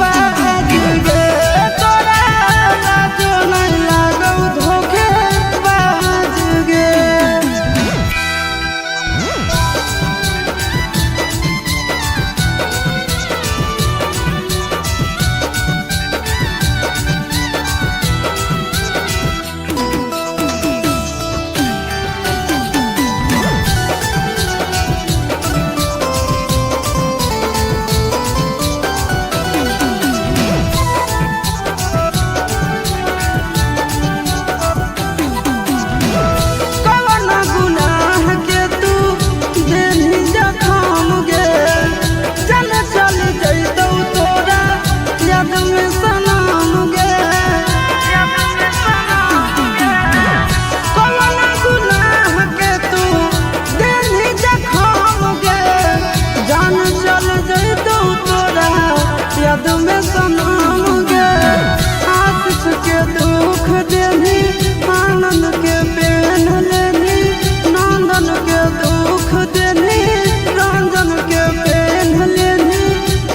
बाज गे तोरा लाज नहीं लगौ धोखे बाज गे। कौन गुनाह के तू देनी जखम गे जल चल जैतौ तोरा याद में सनम गे कौन गुनाह के तू देनी जखम गे जान चल जैतौ तोरा याद में सनम गे आशिक के दुख देनी आनंद के पेन लेनी नंदन के दुख देनी रंजन के पेन लेनी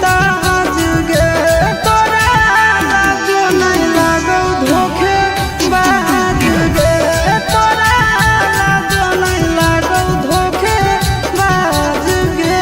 ताज गे तोरा लाज नहीं लगौ धोखे बाज गे तोरा लाज नहीं लगौ धोखे बाज गे।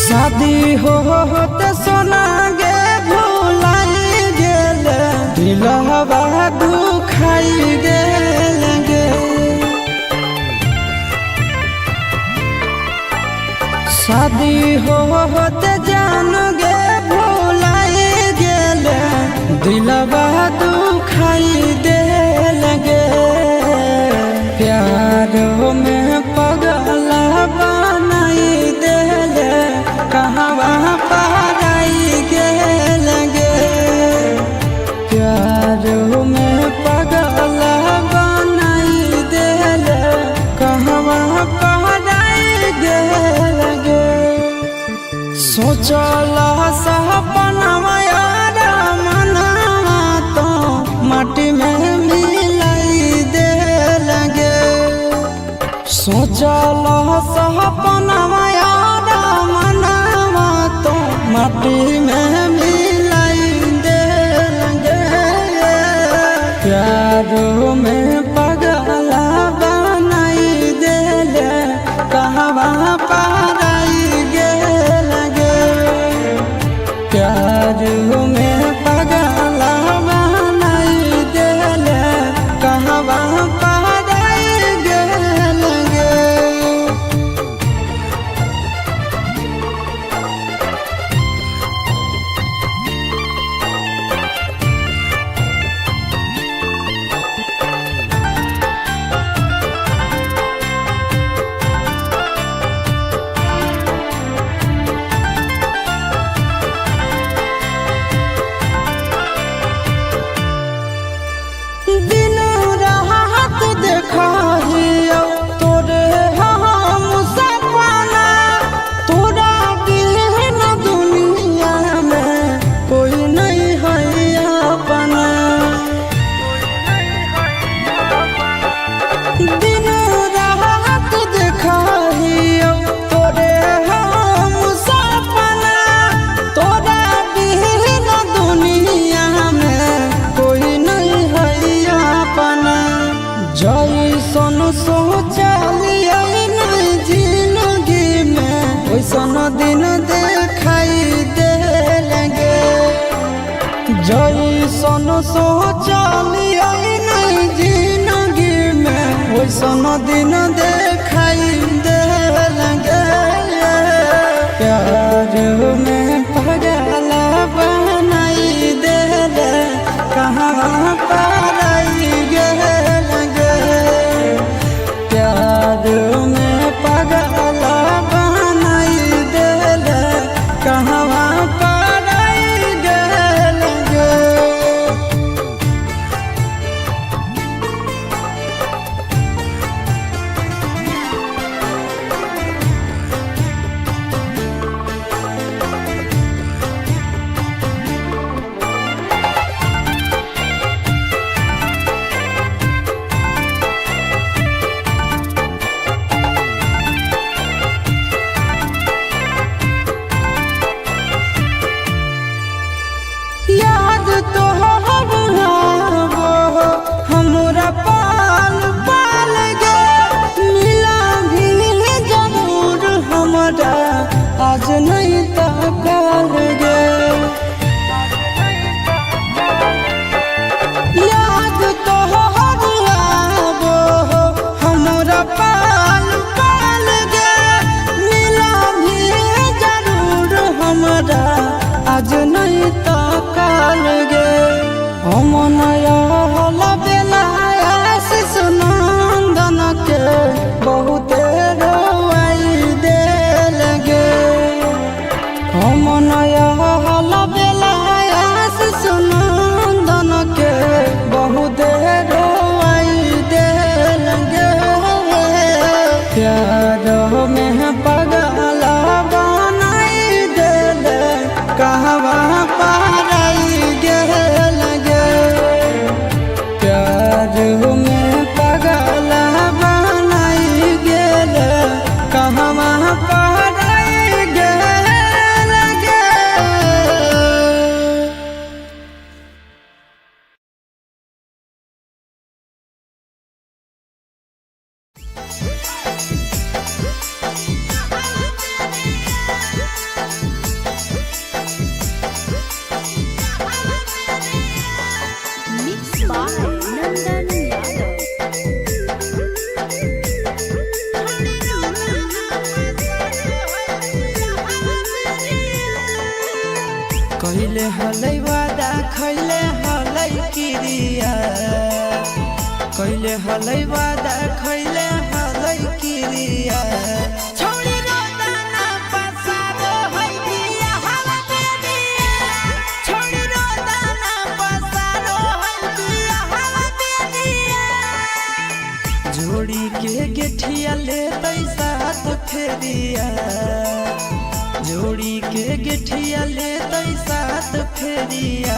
शादी होते सोना गे भुलाई गेल दिलवा दुखाई गेल गे शादी होते जान गे भुलाई गेल दिलवा दुखाई देल गे प्यार में पगला बनाई देल कहवा पराई गेल गे प्यार में पगला बनाई देल कहवा पराई गेल गे सोचला सपनवा यार मनवा तो माटी में सोचल सपनवा यार मनवा तो माटी में मिलाई देंगे प्यारों में पगला बनाई देले कहवा पाराई गेलगे प्यारों में पगला बनाई देले कहवा पाराई गेलगे। दिन रात देखाहियो तोरे हम सपना तोरा बिन दुनिया में कोई नहीं है अपना दिन रात देखाहियो तोरे हम सपना तोरा बिन दुनिया में कोई नहीं है अपना जैसन सोचलिए नहीं जिंदगी में वैसन दिन देखाई देंगे जैसन सोचलिए नहीं जिंदगी में वैसन दिन देखाई देंगे प्यार में पगला बनाई देले कहाँ पाराई गेलगे प्यार में पगला बनाई देले कहाँ पाराई गेलगे। याद तो हमरा पाल पाल गे मिला भी जरूर हमरा आज नहीं तकल गे याद तो हमरा पाल पाल गे मिला भी जरूर हमरा आज नहीं तकल गे हम नया बेला आशीष नंदन के बहुत रोवाई देलगे हम नया बेला आशीष नंदन के बहुत रोवाई देलगे प्यार में पगला बनाई देले कहवा पाराई गेलगे प्यार में पगला बनाई गेले कहवा पाराई गेलगे। Mixed by Nandan Yadav. कहले हलै वादा खैले हलै किरिया कहले हलै वादा खैले हलै किरिया छोड़ी रोदाना पसारो है दिया हवा दे दिया छोड़ी रोदाना पसारो है दिया हवा दे दिया जोड़ी के गेठिया ले साथ फेरिया जोड़ी के गेठिया ले साथ फेरिया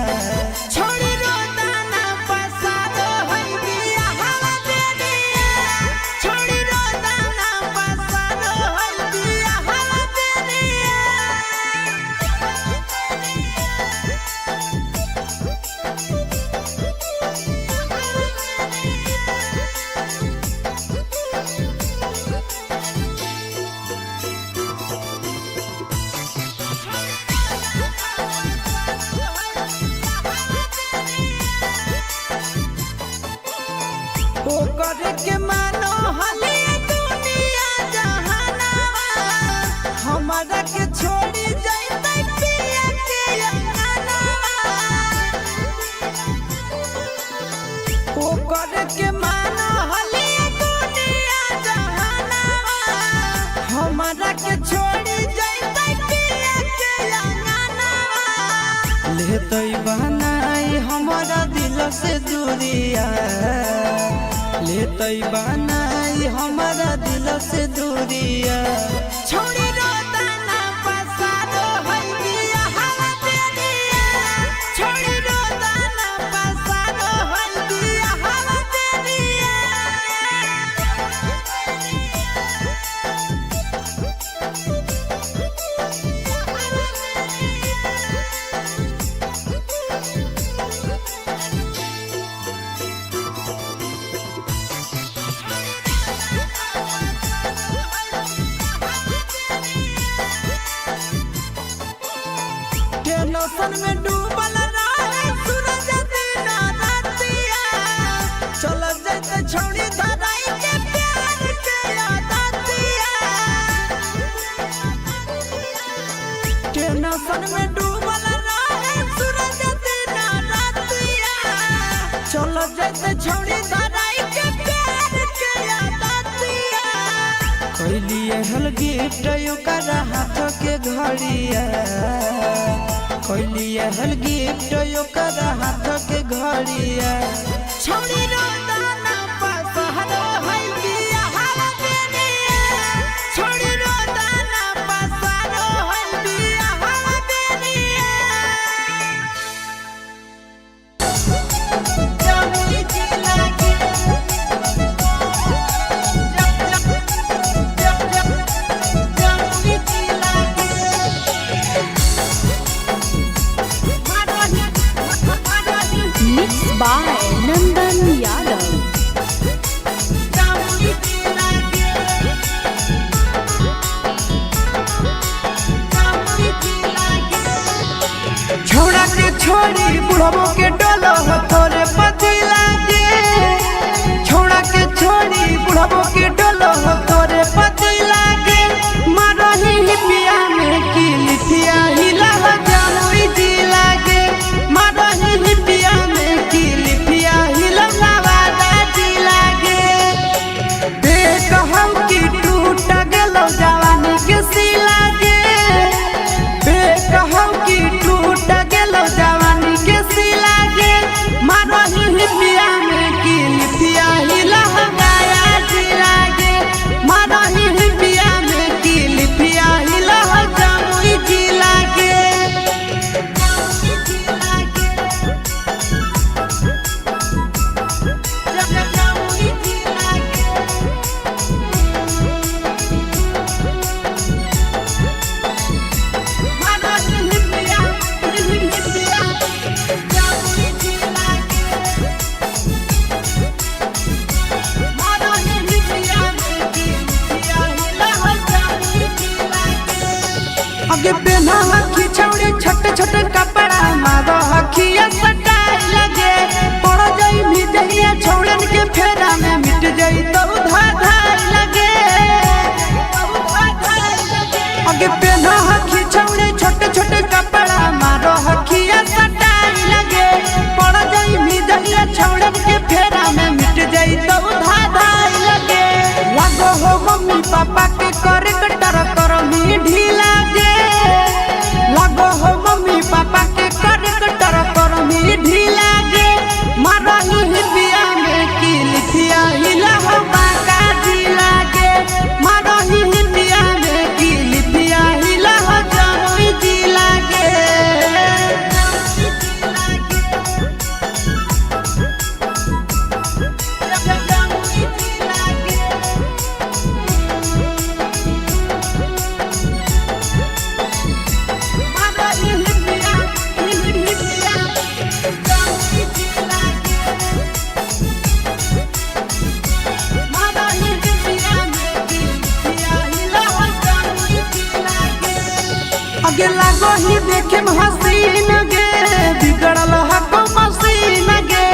छोड़ी रोदाना पसारो है दिया हवा दे दिया छोड़ी रोदाना ओकर के मानो हले दुनिया जहानावा हमारा के छोड़ी जाइते पिया के अंगनावा ओकर के मानो हले दुनिया जहानावा हमारा के छोड़ी जाइते पिया के अंगनावा लेतई बनाई हमारा दिल से दूरिया लेतई बनाई हमारा दिल से दूरिया छोड़ी रोदाना पसारो हल्दिया हवा तेरिया छोड़ी रोदाना पसारो हल्दिया हवा तेरिया टेंशन में डूबल रहे सूरज दिन रातिया चल जाते छौड़ी धराई के प्यार के आदतिया टेंशन में डूबल रहे सूरज दिन रातिया चल जाते छौड़ी धराई के प्यार के आदतिया कैलिए हल गिफ्ट ओकर हाथ के घड़िया कैलिए हल गिफ्ट ओकर हाथ के घड़िया छौड़ी रोदाना पसारो हल्दिया हवा तेरिया छौड़ी रोदाना पसारो हल्दिया हवा तेरिया जमुई जिला के जमुई जिला के Mixed by Nandan Yadav. छोड़ा के छोड़ी बुढ़बो के डोलो तोरे पति लागे छोड़ा के छोड़ी बुढ़बो के डोलो तोरे पति लागे मारही पिया में की लिथिया हिला जमुई जी लागे मारही पिया में की लिथिया हिला नवादा जी लागे देख हम की टूट गेलो जवानी के सी लागे देख हम की टूट गेलो जवानी के सी लागे मारही पिया में की लिथिया हिला गया जी लागे मारही पिया में की लिथिया हिला जमुई जी लागे जमुई जी लागे मारही पिया जमुई जी लागे मारही पिया में की लिथिया हिला जमुई जी लागे आगे पहना हखी छौड़ी छोटे छोटे कपड़ा मारो हखिया सटाई लगे पड़ जाई मिजहिया छौड़न के फेरा में मिट जाई तो धाधाई लगे आगे पहना हखी छौड़ी छोटे छोटे कपड़ा मारो हखिया सटाई लगे पड़ जाई मिजहिया छौड़न के फेरा में मिट जाई तो धाधाई लगे लागो हो मम्मी पापा के करे कटर कर मी ढीला गे लागो हो मम्मी पापा के करे कटर कर मी ढीला गे मारही पिया में की लिथिया हिला हो बाका ढीला गे मारही पिया में की लिथिया हिला हो जमुई जी लागे जमुई जी लागे आगे लागो ही देखे हसीन गे बिगड़ल हको मसीन गे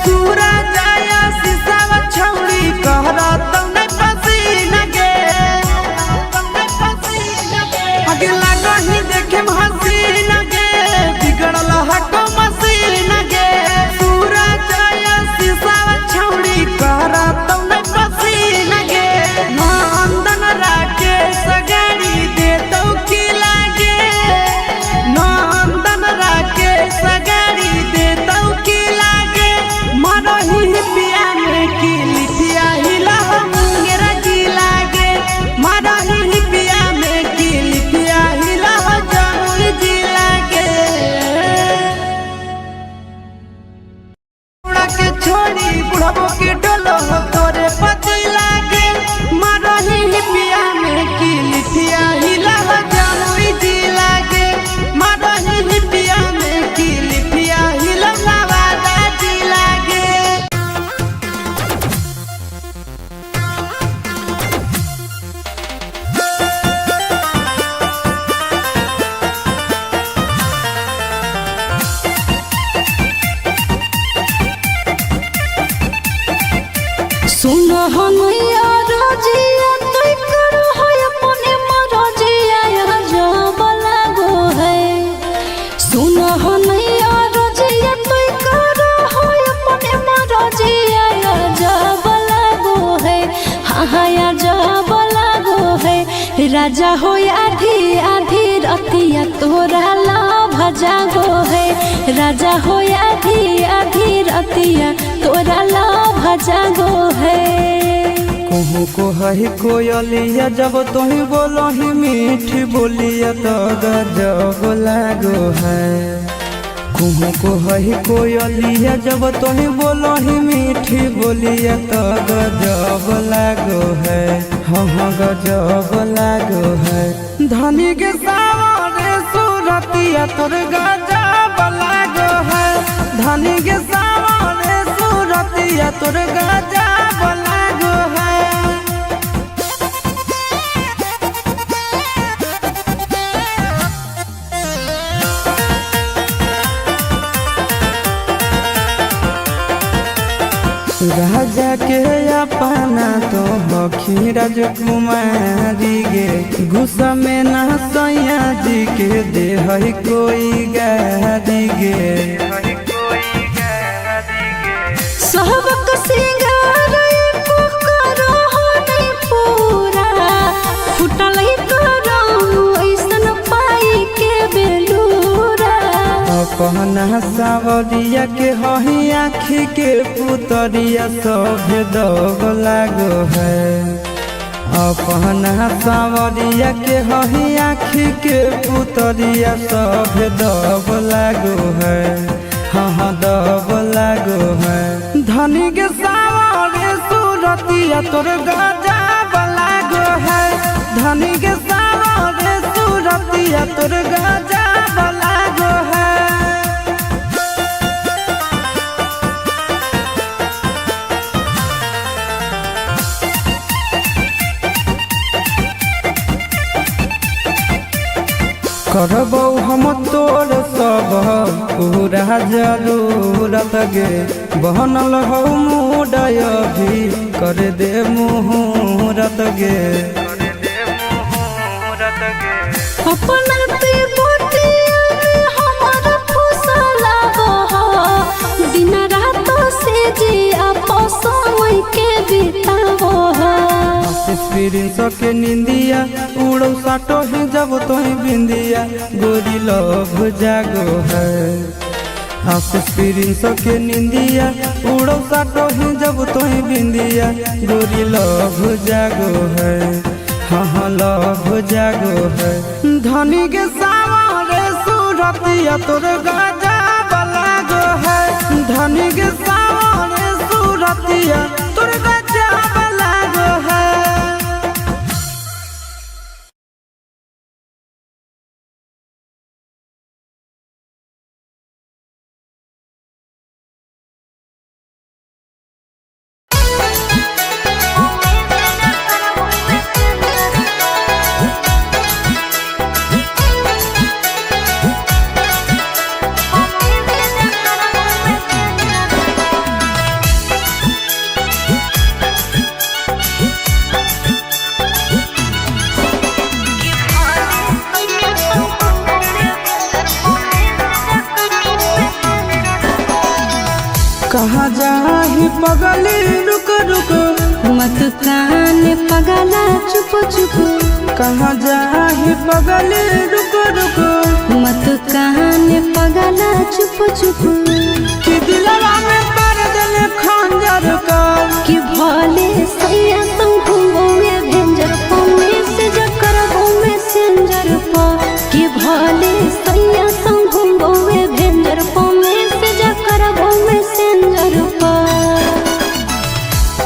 सूरज आया शीशा छौ सुन हनैया रजिया तोय करो है अपने मरजिया जब लागो है सुन हनैया रजिया तोय करो है अपने मरजिया जब लागो है हाँ जब लागो है राजा हो आधी आधी रतिया तोरा लाभ जागो है राजा हो आधी आधी रतिया तोरा लाभ जागो है कहूँ को है कोयलिया जब तुही बोलो ही मीठी बोलिया तो गजब लागो है कहूँ को है कोयलिया जब तुही बोलो ही मीठी बोलिया तो गजब लागो है हाँ गजब लागो है धनी के सावरे सूरतिया तोर गजब लागो है धनी के सावरे सूरतिया तोर गजब लागो है राजा के अपना तो हखी राजकुमारी गे गुस्सा में ना सैया जी के दे है कोई गारी गे सहबक सिंगार एको करो नहीं पूरा फुटल करो ऐसन पाई के बेलूरा अपना सावरिया के हही आँखी के पुतरिया सब दब लागो है अपना सावरिया के हही आँखी के पुतरिया सब दब लागो है हाँ दब लागो है धनी के सावरे सूरतिया तोर गजब लागो है धनी के सावरे सूरतिया तोर गजब लागो है करबौ हम तोर सब पूरा जरूरत गे बहनल हो मुडय भी कर दे मुहूर्त गे अपना पे बोटिया में हमारा फुसला बह दिन रात से जी आप समय के बितावो एक्सपीरियंस के निंदिया उड़ो साटो ही जब तो ही बिंदिया गोरी लव जागो है एक्सपीरियंस के निंदिया उड़ो साटो ही जब तो ही बिंदिया गोरी लव जागो है हाँ लव जागो है धनी के सावरे सूरतिया तोर गजब लागो है धनी के सावरे सूरतिया तोर गजब लागो है कहाँ जाही पगली रुक रुक मत कान पगला चुप चुप कहाँ जाही पगली रुक रुक मत कान पगला चुप चुप कि दिलवा में पर दिल खंजर कर कि भले सैया तुम घूमोगे भेंजर पौने से जकर में सेंजर पा कि भले सैया तुम घूमोगे भेंजर पौने से जकर में सेंजर पा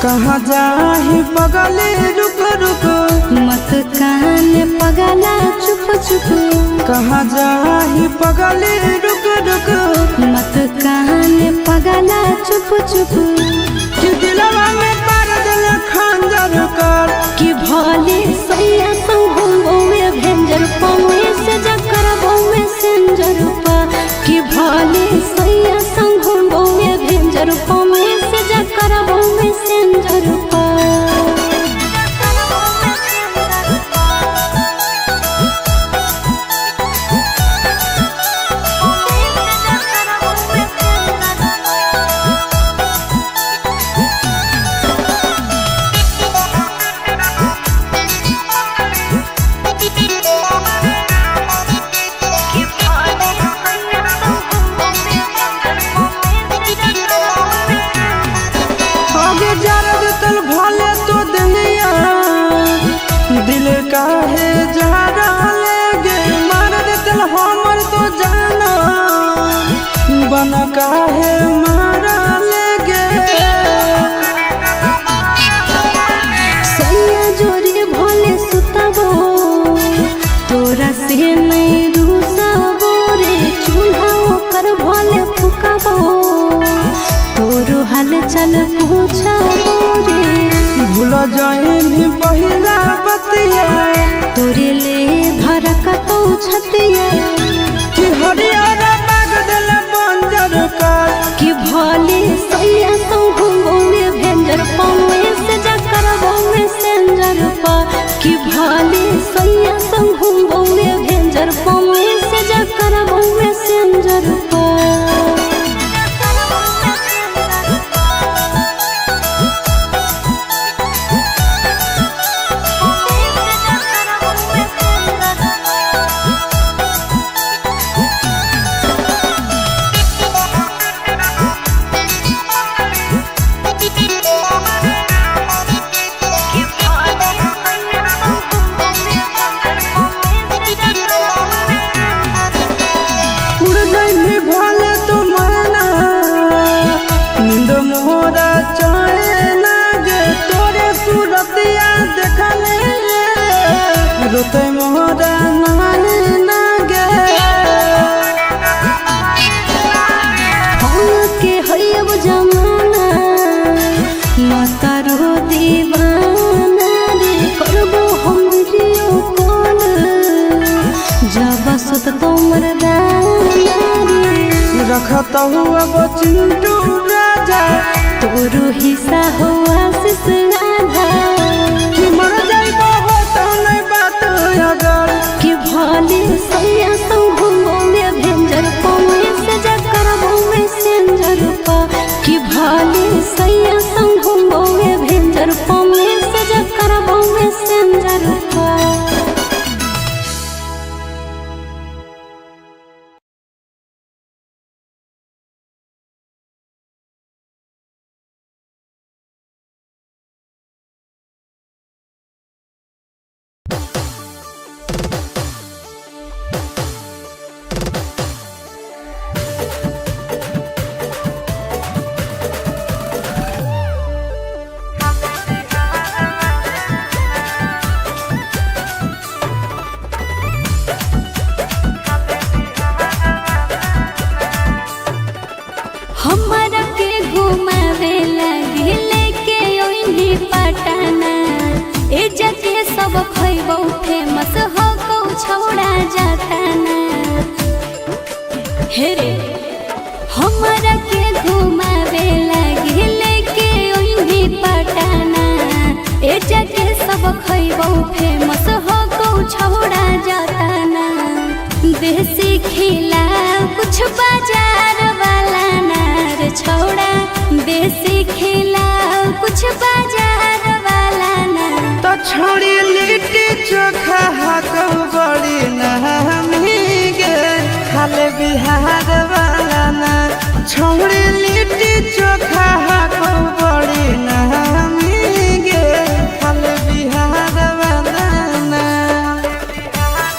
कहाँ जाही पगली रुक रुक मत कान पगला चुप चुप कहाँ जाही पगली रुक रुक मत कान पगला चुप चुप कि दिलवा में पर दिल खंजर कर कि भले सैया तुम घूमोगे भेंजर पौने से जकर में सेंजर पा कि भले सैया तुम घूमोगे भेंजर पौने से जकर में सेंजर पा काहे मारा लेगे सैया जोरी भोले सुतबो तोरा से नहीं रूसबो रे चूल्हा ओकर भोले फुकबो तोरो हाल चल पूछबो रे भूल जाइनी पहिला बतिया तोरे ले धरकतौ छतिया कि हरियर बाग दिल बंजर कर कि भोले सैया संगो में भेंजर पावे से जा करबो में सेंजर पा कि भोले सैया संगो में भेंजर पावे से जा करबो में सेंजर पा रोते मोहरा नाने नागे हम के हयब जमाना माता रो दीवाना रे करबो हम वीडियो कॉल जब सुत तो मरदाना रे रखत हुआ वो चिंटू राजा तोरो हिस्सा हो आशीष राधा कि मर जाइबो हो तो नहीं बात अगर कि भोले सैया संगो में भेंजर पावे से जा करबो में सेंजर पा कि भोले सैया संगो में भेंजर पावे से जा करबो में सेंजर पा। हमरा के घुमावे लगे लेके ओइनी पटना ए जके सब खइबो फेमस हो को छौड़ा जाता ना हे रे हमरा के घुमावे लगे लेके ओइनी पटना ए जके सब खइबो फेमस हो को छौड़ा जाता ना देसी खिला कुछ बाजार वाला नार छौड़ा देसी खिला कुछ बाजार वाला ना तो छोड़ी लिट्टी चोखा हाको बड़ी नहमी गे खाले बिहार वाला ना छोड़ी लिट्टी चोखा हाको